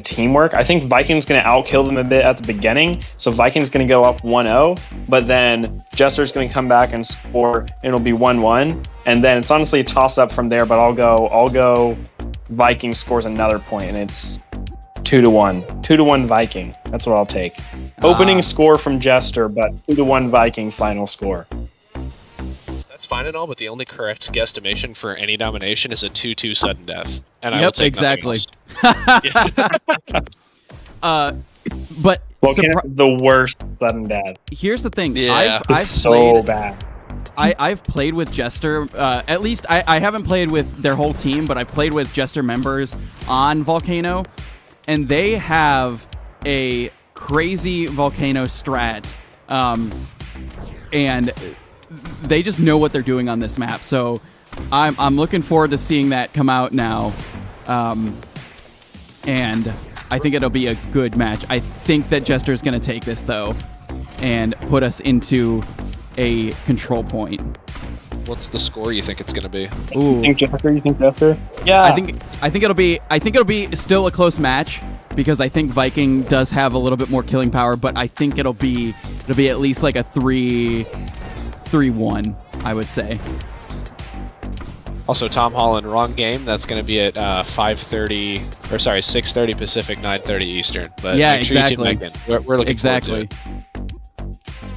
teamwork. I think Viking's going to outkill them a bit at the beginning. So Viking's going to go up 1-0, but then Jester's going to come back and score. It'll be 1-1. And then it's honestly a toss up from there, but I'll go Viking scores another point and it's 2-1. 2-1 Viking. That's what I'll take. Opening score from Jester, but 2-1 Viking final score. That's fine and all, but the only correct guesstimation for any domination is a 2-2 sudden death. And I will take exactly. But Volcano is the worst sudden death. Here's the thing. Yeah, I've so played, bad. I've played with Jester. At least I haven't played with their whole team, but I've played with Jester members on Volcano, and they have a crazy Volcano strat, and they just know what they're doing on this map. So I'm looking forward to seeing that come out now, and I think it'll be a good match. I think that Jester's going to take this though, and put us into a control point. What's the score you think it's going to be? Ooh. You think Jester? Yeah. I think it'll be still a close match because I think Viking does have a little bit more killing power, but I think it'll be at least like a 3-1, I would say. Also, Tom Holland, wrong game. That's going to be at 6:30 Pacific, 9:30 Eastern. But yeah, make sure exactly. you tune back in. We're looking forward to it.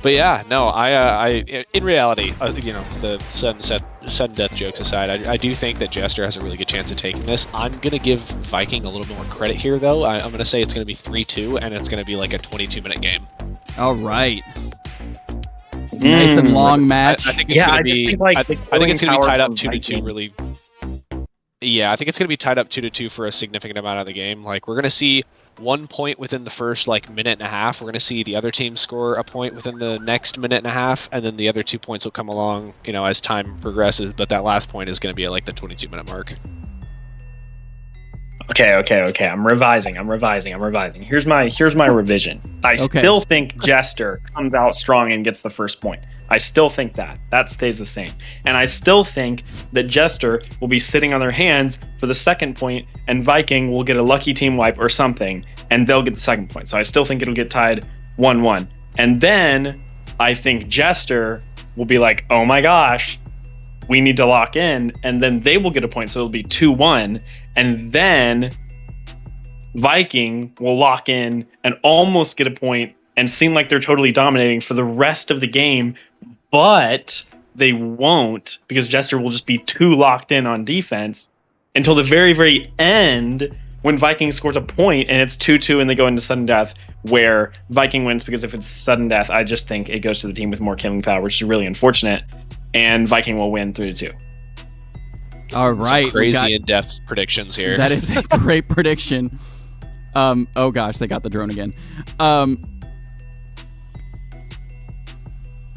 But yeah, no, I in reality, you know, the sudden death jokes aside, I do think that Jester has a really good chance of taking this. I'm going to give Viking a little more credit here, though. I'm going to say it's going to be 3-2, and it's going to be like a 22-minute game. All right. Nice and long match. I think it's gonna be. I think it's gonna be tied up 2-2. Viking. Really. Yeah, I think it's gonna be tied up 2-2 for a significant amount of the game. Like we're gonna see 1 point within the first minute and a half. We're gonna see the other team score a point within the next minute and a half, and then the other 2 points will come along, as time progresses. But that last point is gonna be at the 22-minute mark. Okay. I'm revising. Here's my revision. I still think Jester comes out strong and gets the first point. I still think that stays the same. And I still think that Jester will be sitting on their hands for the second point, and Viking will get a lucky team wipe or something, and they'll get the second point. So I still think it'll get tied 1-1. And then I think Jester will be like, oh my gosh, we need to lock in, and then they will get a point, so it'll be 2-1, and then Viking will lock in and almost get a point and seem like they're totally dominating for the rest of the game, but they won't, because Jester will just be too locked in on defense until the very, very end when Viking scores a point and it's 2-2 and they go into sudden death, where Viking wins, because if it's sudden death, I just think it goes to the team with more killing power, which is really unfortunate. And Viking will win 3-2. All right. Some crazy in-depth predictions here. That is a great prediction. Oh gosh, they got the drone again.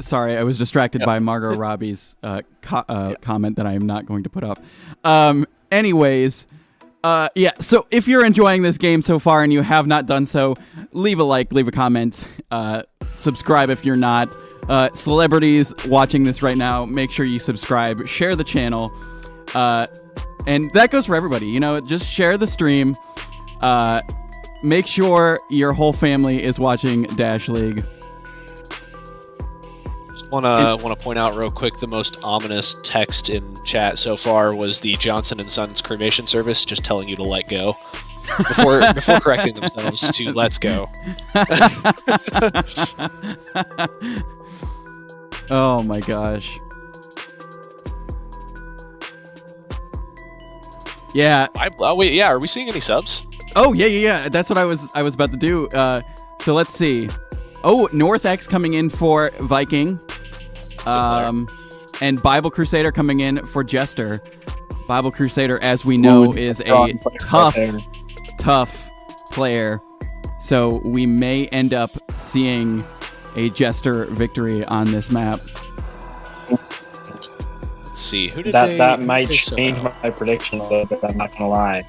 Sorry, I was distracted by Margot Robbie's comment that I am not going to put up. Anyways, so if you're enjoying this game so far and you have not done so, leave a like, leave a comment, subscribe if you're not. Celebrities watching this right now, make sure you subscribe, share the channel, and that goes for everybody. Just share the stream. Make sure your whole family is watching Dash League. Want to point out real quick, the most ominous text in chat so far was the Johnson & Sons cremation service just telling you to let go before correcting themselves to let's go. Oh my gosh. Yeah. Wait, yeah, are we seeing any subs? Oh, yeah. That's what I was about to do. So let's see. Oh, North X coming in for Viking. And Bible Crusader coming in for Jester. Bible Crusader, as we know, is a tough player. So we may end up seeing a Jester victory on this map. Let's see. Who did that might change my prediction a little bit, I'm not gonna lie.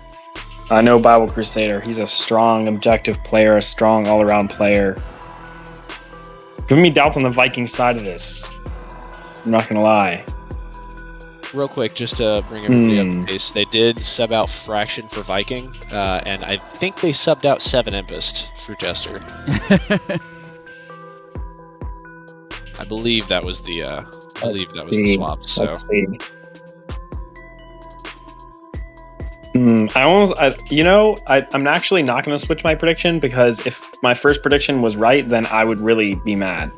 I know Bible Crusader, he's a strong objective player, a strong all-around player. Giving me doubts on the Viking side of this. I'm not gonna lie. Real quick, just to bring everybody up to pace, they did sub out Fraction for Viking, and I think they subbed out 7 Impest for Jester. I believe that was the swap. So let's see. I'm actually not going to switch my prediction, because if my first prediction was right, then I would really be mad.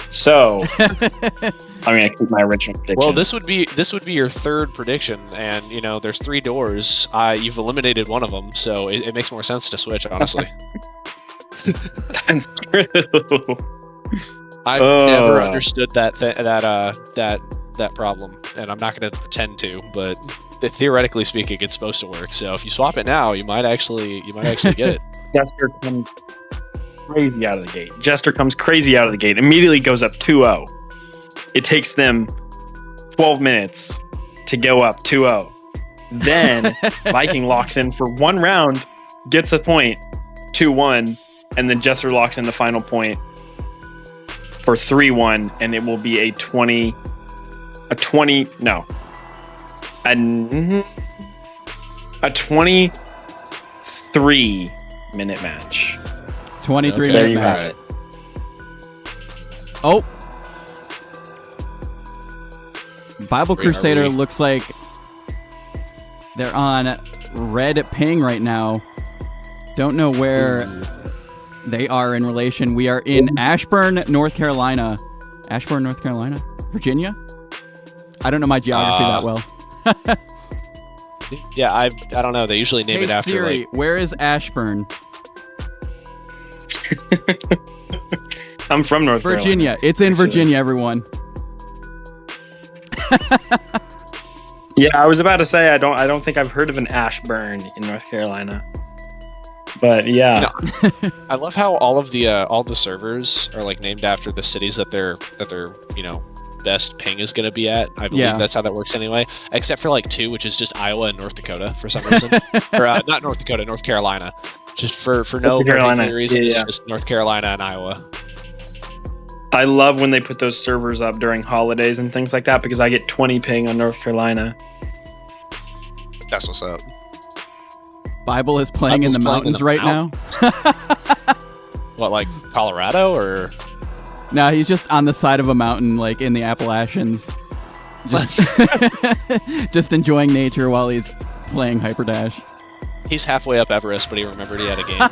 So I'm going to keep my original prediction. Well, this would be your third prediction, and there's 3 doors. You've eliminated one of them, so it makes more sense to switch, honestly. That's true. I've never understood that problem, and I'm not going to pretend to, but theoretically speaking, it's supposed to work. So if you swap it now, you might actually get it. Jester comes crazy out of the gate. Immediately goes up 2-0. It takes them 12 minutes to go up 2-0. Then Viking locks in for 1 round, gets a point, 2-1, and then Jester locks in the final point for 3-1, and it will be a 23-minute match. 23-minute match. Oh. Bible Crusader looks like they're on red ping right now. Don't know where they are in relation. We are in Ashburn, North Carolina. Virginia? I don't know my geography that well. Yeah, I don't know. They usually name it after Siri, where is Ashburn? I'm from North Virginia. Carolina. It's in actually. Virginia, everyone. Yeah, I was about to say I don't think I've heard of an Ashburn in North Carolina. But yeah. I love how all the servers are like named after the cities that their best ping is going to be at. I believe that's how that works anyway. Except for like 2, which is just Iowa and North Dakota for some reason, or not North Dakota, North Carolina. Just for no particular reason, it's just North Carolina and Iowa. I love when they put those servers up during holidays and things like that because I get 20 ping on North Carolina. That's what's up. Bible is playing in the mountains right now. What, like Colorado or? No, he's just on the side of a mountain, like in the Appalachians, just just enjoying nature while he's playing Hyperdash. He's halfway up Everest, but he remembered he had a game.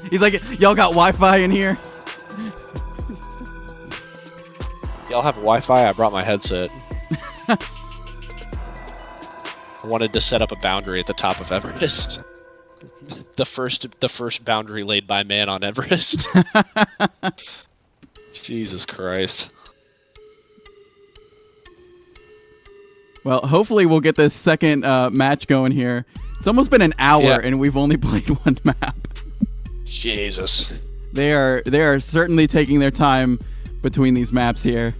He's like, y'all got Wi-Fi in here? Y'all have Wi-Fi? I brought my headset. I wanted to set up a boundary at the top of Everest. The first boundary laid by man on Everest. Jesus Christ. Well, hopefully we'll get this second match going here. It's almost been an hour and we've only played one map. Jesus. They are certainly taking their time between these maps here.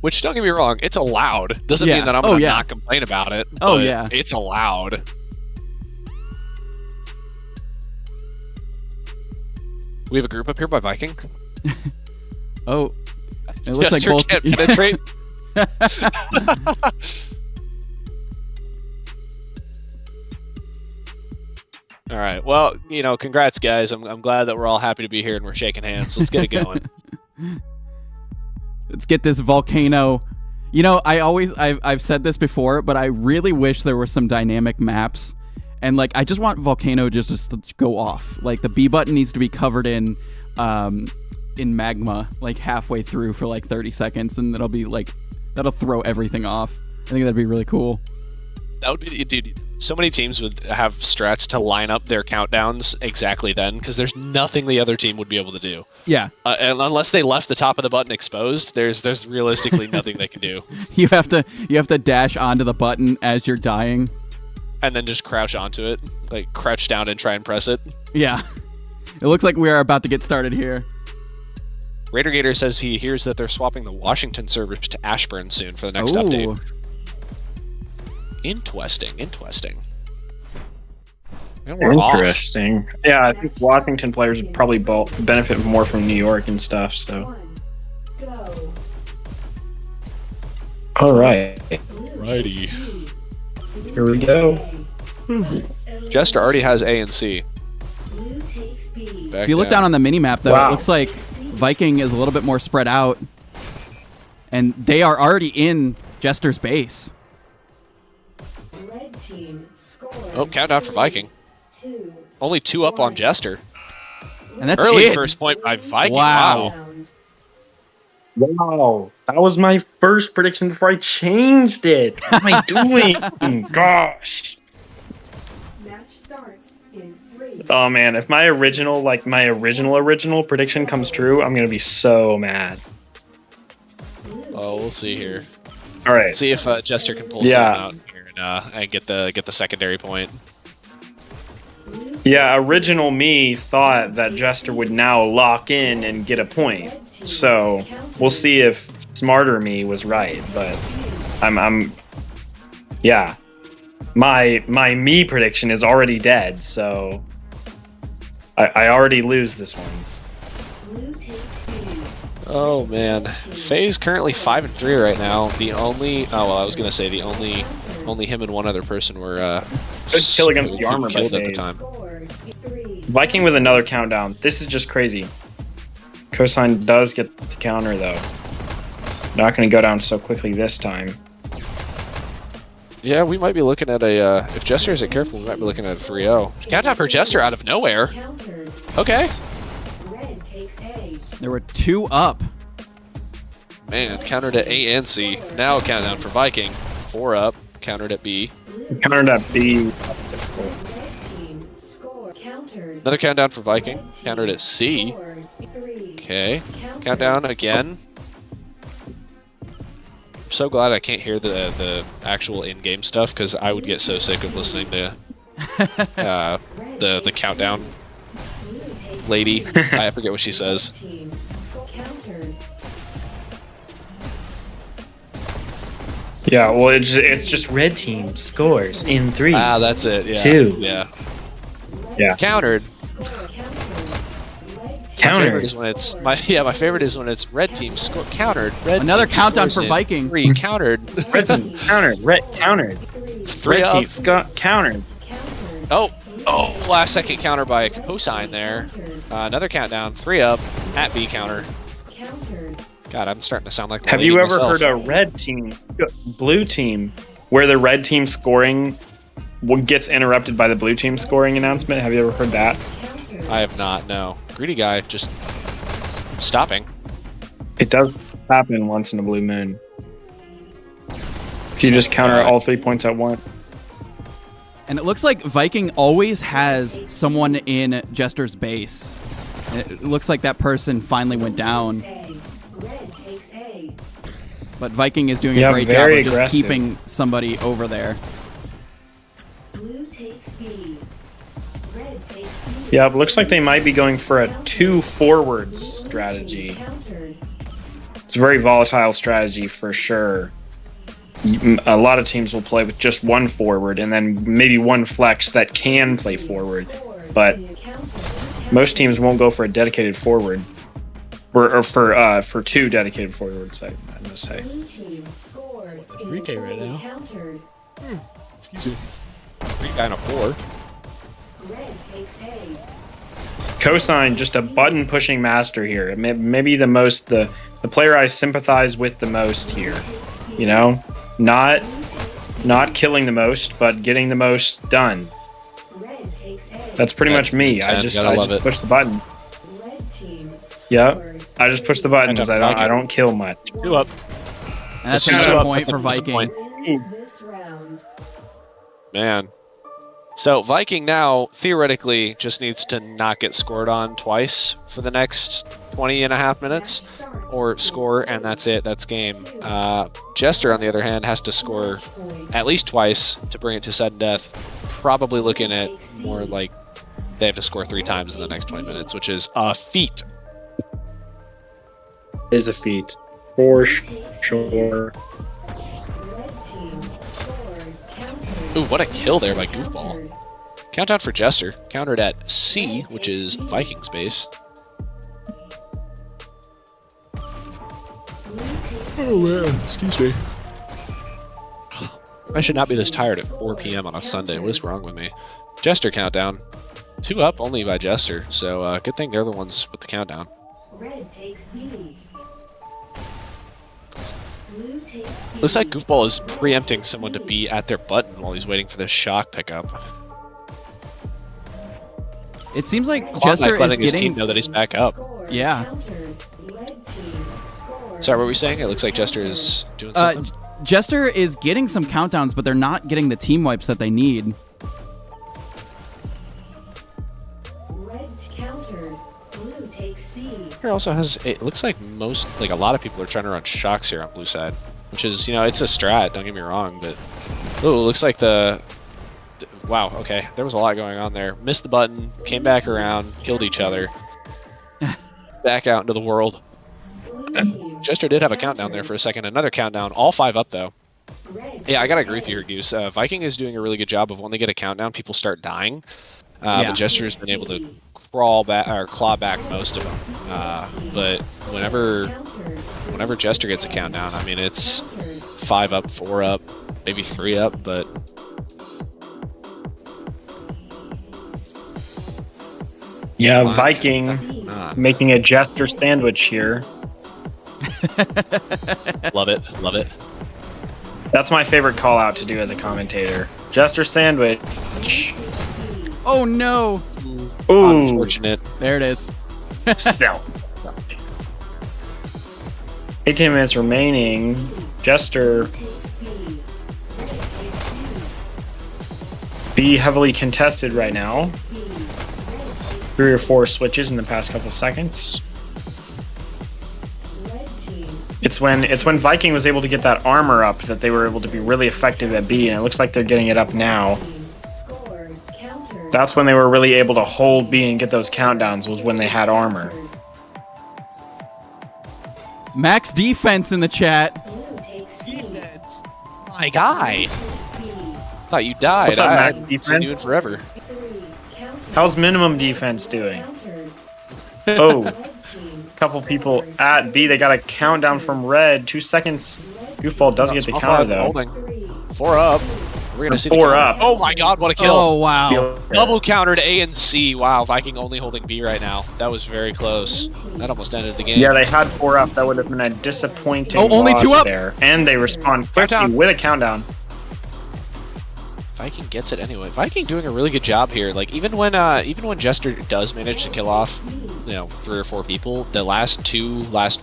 Which, don't get me wrong, it's allowed. Doesn't mean that I'm going to not complain about it. Oh, yeah. It's allowed. We have a group up here by Viking. Oh. It looks like both can't penetrate. All right. Well, congrats, guys. I'm glad that we're all happy to be here and we're shaking hands. Let's get it going. Let's get this Volcano. I've said this before, but I really wish there were some dynamic maps. And I just want Volcano just to go off. Like the B button needs to be covered in magma, halfway through for 30 seconds, and that'll throw everything off. I think that'd be really cool. That would be, dude. So many teams would have strats to line up their countdowns exactly then, because there's nothing the other team would be able to do. Yeah. And unless they left the top of the button exposed, there's realistically nothing they can do. You have to dash onto the button as you're dying, and then just crouch onto it, crouch down and try and press it. Yeah. It looks like we are about to get started here. Raider Gator says he hears that they're swapping the Washington servers to Ashburn soon for the next update. Interesting. And we're Interesting. off. Yeah, I think Washington players would probably benefit more from New York and stuff. So. Go. All right. Righty. Here we go. Jester already has A and C. If you look down on the mini map, though, it looks like Viking is a little bit more spread out, and they are already in Jester's base. Oh, countdown for Viking. Only 2 up on Jester. And that's early it. First point by Viking. Wow. Wow. That was my first prediction before I changed it. What am I doing? Gosh. Match starts in 3. Oh man, if my original prediction comes true, I'm gonna be so mad. Oh, we'll see here. All right. See if Jester can pull something out here and get the secondary point. Yeah, original me thought that Jester would now lock in and get a point. So we'll see if smarter me was right, but yeah. My me prediction is already dead, so I already lose this one. Oh man, Faye's currently 5-3 right now. The only him and one other person were Good kill against the armor by killed at the FaZe. time. Viking with another countdown. This is just crazy. Cosine does get the counter though. Not going to go down so quickly this time. Yeah, we might be looking at a if Jester isn't careful, we might be looking at a 3-0. Countdown for Jester out of nowhere. Okay. There were 2 up. Man, countered at A and C. Now countdown for Viking. 4 up, countered at B. Countered at B. Another countdown for Viking. Countered at C. Okay. Countdown again. I'm so glad I can't hear the actual in-game stuff because I would get so sick of listening to the countdown lady. I forget what she says. Yeah, well, it's just red team scores in 3. Ah, that's it. Yeah. 2. Yeah. Yeah. Countered. My favorite is when it's my favorite is when it's red team score countered. Red Another team countdown scores for in Viking. 3 countered. Red team countered. Red countered. 3 Red up. team countered. Oh, last second counter by Cosine there. Another countdown. 3 up at B counter. God, I'm starting to sound like the Have lady you ever myself. heard a red team, blue team, where the red team scoring gets interrupted by the blue team scoring announcement? Have you ever heard that? I have not. No. Greedy guy just stopping. It does happen once in a blue moon. If you just counter all 3 points at once. And it looks like Viking always has someone in Jester's base. It looks like that person finally went down. But Viking is doing a great job of just keeping somebody over there. Yeah, it looks like they might be going for a 2 forwards strategy. It's a very volatile strategy for sure. A lot of teams will play with just 1 forward and then maybe 1 flex that can play forward. But most teams won't go for a dedicated forward. Or for 2 dedicated forwards, I must say. 3K right now. Excuse me. 3 guy and a 4. Cosine, just a button pushing master here. Maybe the player I sympathize with the most here. You know, not killing the most, but getting the most done. That's pretty much me. I just push the button. Yep, I just push the button because I don't kill much. 2 up. And that's That's another a point for that's a Viking. point. Man. So Viking now theoretically just needs to not get scored on twice for the next 20.5 minutes, or score and that's it. That's game. Jester, on the other hand, has to score at least twice to bring it to sudden death. Probably looking at more like they have to score 3 times in the next 20 minutes, which is a feat. Is a feat for sure. Ooh, what a kill there by Goofball. Countdown for Jester. Countered at C, which is Viking space. Oh man, excuse me. I should not be this tired at 4 p.m. on a Sunday. What is wrong with me? Jester countdown. 2 up only by Jester, so good thing they're the ones with the countdown. Looks like Goofball is preempting someone to be at their button while he's waiting for this shock pickup. It seems like Klondike Jester is letting his team getting... know that he's back up. Yeah. Sorry, what were we saying? It looks like Jester is doing something. Jester is getting some countdowns, but they're not getting the team wipes that they need. Here also has, it looks like a lot of people are trying to run shocks here on blue side, which is, it's a strat, don't get me wrong, but ooh, it looks like wow, okay, there was a lot going on there. Missed the button, came back around, killed each other, back out into the world. Jester did have a countdown there for a second, another countdown, all 5 up though. Yeah, I gotta agree with you here, Goose. Viking is doing a really good job of when they get a countdown, people start dying. But Jester's been able to crawl back or claw back most of them. But whenever Jester gets a countdown, I mean it's 5 up, 4 up, maybe 3 up, but yeah, Viking making a Jester sandwich here. Love it, love it. That's my favorite call out to do as a commentator. Jester sandwich. Oh no! Ooh, Unfortunate. There it is. Stealth. 18 minutes remaining. Jester. Be heavily contested right now. 3 or 4 switches in the past couple seconds. Red team It's when Viking was able to get that armor up that they were able to be really effective at B, and it looks like they're getting it up now. team scores counter. That's when they were really able to hold B and get those countdowns, was when they had armor. Max defense in the chat. Blue takes C. My guy. C. Thought you died. What's up, I Mac? hadn't seen you in forever. 3 counter. How's minimum defense doing? Countered. Oh, Red team couple people at B. They got a countdown from red. 2 seconds. Goofball does get the Small counter pod though. holding. 3 4 up. We're gonna see the 4 counter. up. Oh my god, what a kill! Oh wow. Double countered A and C. Wow, Viking only holding B right now. That was very close. That almost ended the game. Yeah, they had 4 up. That would have been a disappointing Oh, only loss 2 up? there. And they respond quickly Countdown. with a countdown. Viking gets it anyway. Viking doing a really good job here. Like even when Jester does manage to kill off, 3 or 4 people, the last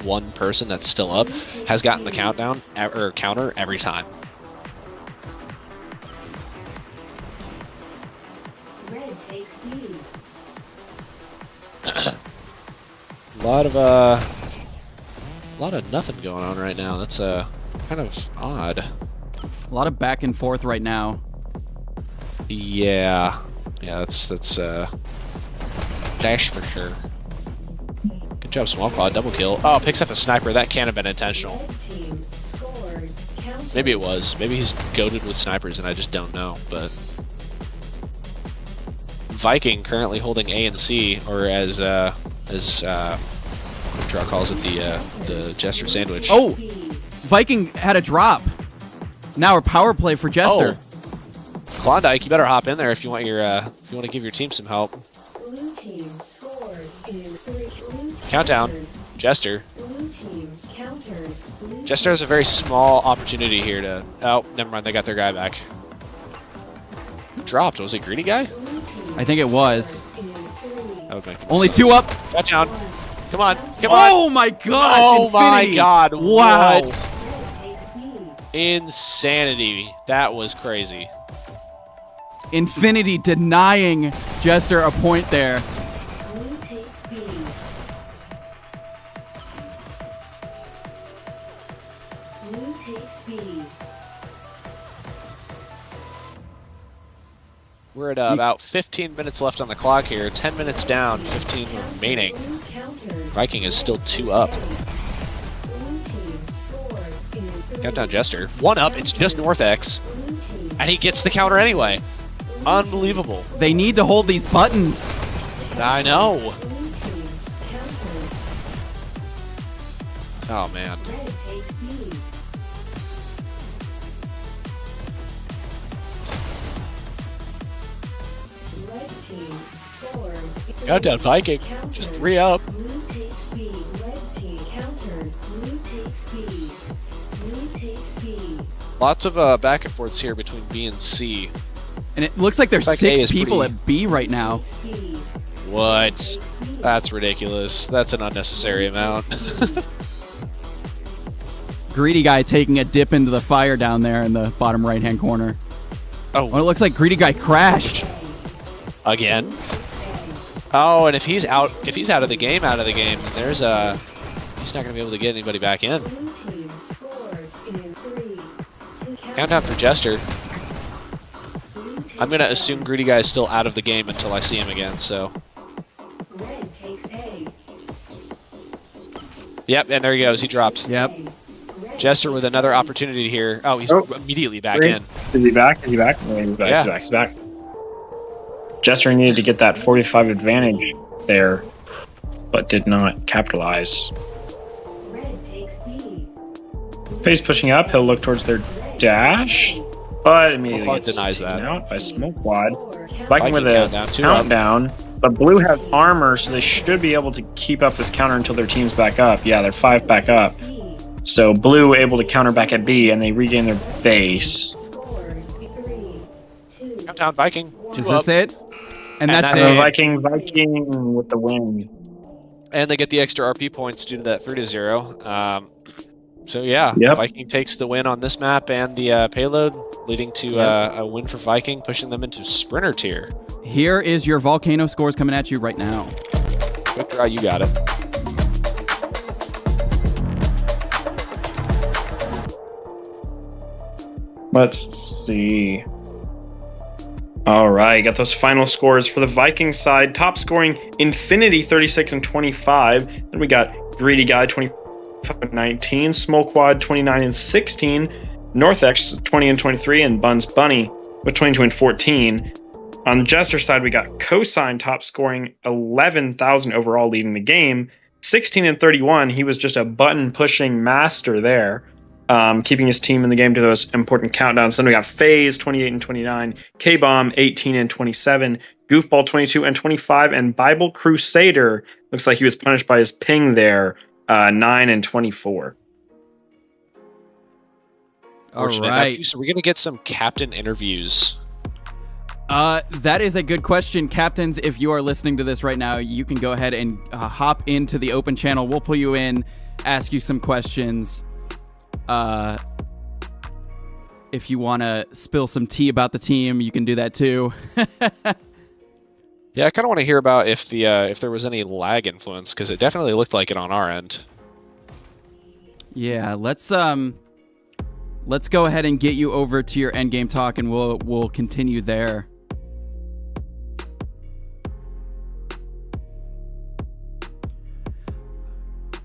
1 person that's still up has gotten the countdown or counter every time. Red takes B. A lot of nothing going on right now. That's kind of odd. A lot of back and forth right now. Yeah, that's Dash for sure. Good job, small quad, double kill. Oh, picks up a sniper. That can't have been intentional. Red team scores counter. Maybe it was. Maybe he's goated with snipers and I just don't know. But Viking currently holding A and C, or as Draw calls it, the Jester sandwich. Oh, Viking had a drop. Now a power play for Jester. Oh. Klondike, you better hop in there if you want to give your team some help. Blue team scores in 3. Blue team Countdown. countered. Jester. Blue team countered. Blue Jester has a very small opportunity here to. Oh, never mind. They got their guy back. Who dropped? Was it Greedy Guy? Blue team I think it was. in 3. That would make Only sense. 2 up. Touchdown. Come on. Come Oh my gosh. Oh my Infinity. god. Wow. What? Red takes B. Insanity. That was crazy. Infinity denying Jester a point there. Blue takes B. Blue takes B. We're at about 15 minutes left on the clock here. 10 minutes down, 15 remaining. Blue countered. Viking is still 2 up. Blue team scores in 3. Countdown Jester. 1 up. It's just North X. Blue team And he gets the counter anyway. Unbelievable. They need to hold these buttons. I know. Blue team's countered. Oh, man. Red takes B. Red team scores. Countdown Viking. Just 3 up. Blue takes B. Red team countered. Blue takes B. Blue takes B. Lots of back and forths here between B and C. And it looks like there's Looks like A 6 is people pretty- at B right now. Takes B. What? That's ridiculous. That's an unnecessary amount. Greedy Guy taking a dip into the fire down there in the bottom right-hand corner. Oh, it Oh, looks like Greedy Guy crashed. again? Oh, and if he's out of the game, then there's he's not gonna be able to get anybody back in. Blue team scores in 3. Countdown for Jester. Blue team I'm gonna assume Greedy Guy is still out of the game until I see him again. So, Red takes A. yep, and there he goes. He dropped. Yep. Red Jester with another opportunity here. Oh, he's immediately back Great. in. Is he back? Is he back? Yeah, he's back. Yeah. He's back. He's back. Jester needed to get that 45 advantage there, but did not capitalize. Red takes B. He's pushing up. He'll look towards their dash, but immediately Quad gets denies taken that. out by Smoke Quad. Score Viking with a countdown, 2 up. countdown, but Blue has armor, so they should be able to keep up this counter until their team's back up. Yeah, they're 5 back up. C. So Blue able to counter back at B, and they regain their base. Scores 3, 2. Countdown Viking. Is 2 this up. it? And And that's that's So it. it. Viking with the win. And they get the extra RP points due to that 3-0. So yeah, Yep. Viking takes the win on this map and the payload, leading to a win for Viking, pushing them into Sprinter tier. Here is your Volcano scores coming at you right now. Quick draw, you got it. Let's see. All right, got those final scores for the Viking side. Top scoring Infinity 36 and 25. Then we got Greedy Guy 25 and 19, Small Quad 29 and 16, Northex 20 and 23, and Buns Bunny with 22 and 14. On the Jester side, we got Cosine top scoring 11,000 overall, leading the game. 16 and 31. He was just a button pushing master there, keeping his team in the game to those important countdowns. Then we got FaZe 28 and 29, K-Bomb 18 and 27, Goofball 22 and 25, and Bible Crusader looks like he was punished by his ping there, 9 and 24. All right. So we're gonna get some captain interviews. That is a good question. Captains, if you are listening to this right now, you can go ahead and hop into the open channel. We'll pull you in, ask you some questions. If you want to spill some tea about the team, you can do that too. Yeah, I kind of want to hear about if there was any lag influence, because it definitely looked like it on our end. Yeah, let's go ahead and get you over to your endgame talk, and we'll continue there.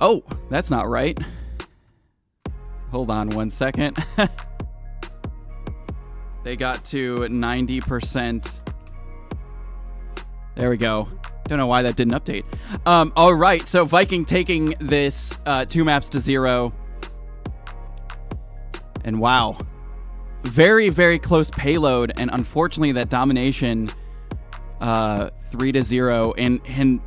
Oh, that's not right. Hold on one second. They got to 90%. There we go. Don't know why that didn't update. All right, so Viking taking this 2 maps to 0. And wow. Very, very close payload, and unfortunately that domination 3-0. And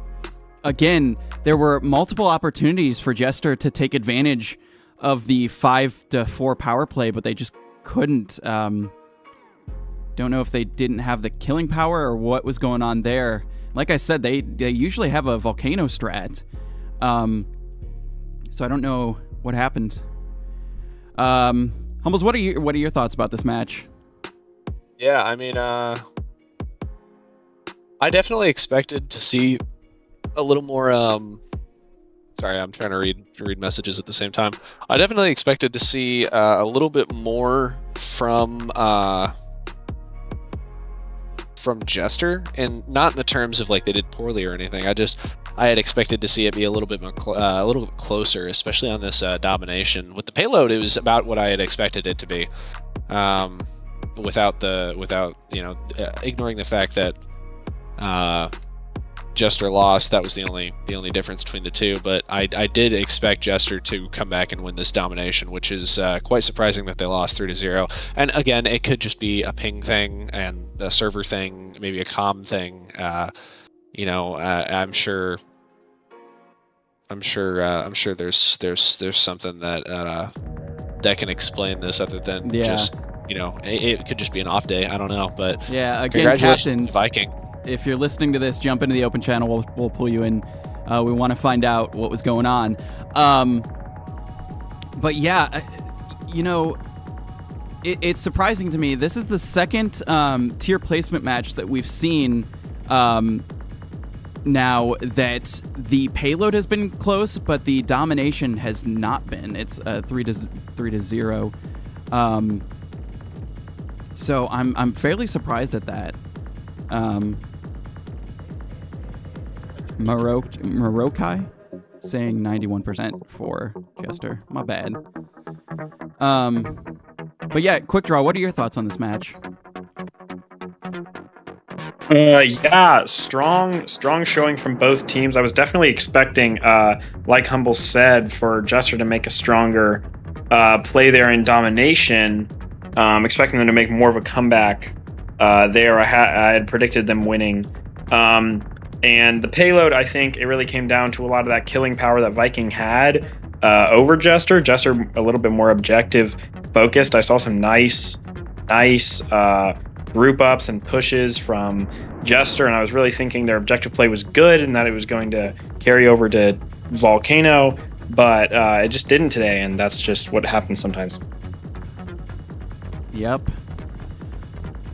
again, there were multiple opportunities for jstr to take advantage of the 5-4 power play, but they just couldn't. Don't know if they didn't have the killing power or what was going on there. Like I said, they usually have a Volcano strat. So I don't know what happened. Humbles, what are your thoughts about this match? Yeah, I mean, I definitely expected to see a little more. Sorry, I'm trying to read messages at the same time. I definitely expected to see a little bit more from jstr, and not in the terms of like they did poorly or anything. I had expected to see it be a little bit more a little bit closer, especially on this domination. With the payload, it was about what I had expected it to be, without ignoring the fact that jstr lost. That was the only difference between the two. But I did expect jstr to come back and win this domination, which is quite surprising that they lost 3-0. And again, it could just be a ping thing and a server thing, maybe a comm thing. I'm sure there's something that can explain this other than just it could just be an off day. I don't know, but yeah, again, congratulations captains, to Viking. If you're listening to this, jump into the open channel. We'll pull you in. We want to find out what was going on. But yeah, it's surprising to me. This is the second tier placement match that we've seen now that the payload has been close, but the domination has not been. It's 3-0. So I'm fairly surprised at that. Marokai saying 91% for jstr. My bad. But yeah, quick draw. What are your thoughts on this match? Yeah, strong showing from both teams. I was definitely expecting, like Humble said, for jstr to make a stronger play there in domination. Expecting them to make more of a comeback there. I had predicted them winning. And the payload, I think it really came down to a lot of that killing power that Viking had over jstr. jstr a little bit more objective focused. I saw some nice group ups and pushes from jstr, and I was really thinking their objective play was good and that it was going to carry over to Volcano. but it just didn't today, and that's just what happens sometimes. Yep.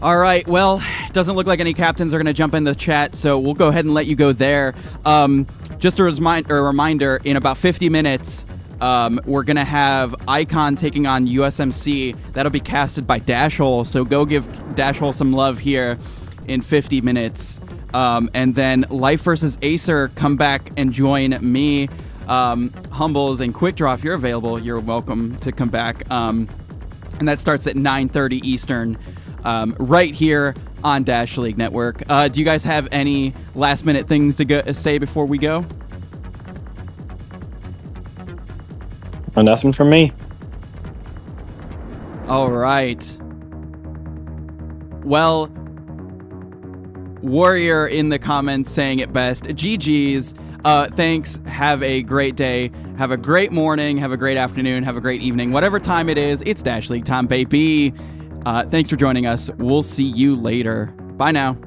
All right. Well, it doesn't look like any captains are going to jump in the chat, so we'll go ahead and let you go there. Just a reminder, in about 50 minutes, we're going to have Icon taking on USMC. That'll be casted by Dashhole, so go give Dashhole some love here in 50 minutes. And then Life versus Acer, come back and join me. Humbles and Quick Draw, if you're available, you're welcome to come back. And that starts at 9:30 Eastern, right here on Dash League Network. Do you guys have any last minute things to say before we go? Nothing from me. All right. Well, Warrior in the comments saying it best. GG's. Thanks. Have a great day. Have a great morning. Have a great afternoon. Have a great evening. Whatever time it is, it's Dash League time, baby. Thanks for joining us. We'll see you later. Bye now.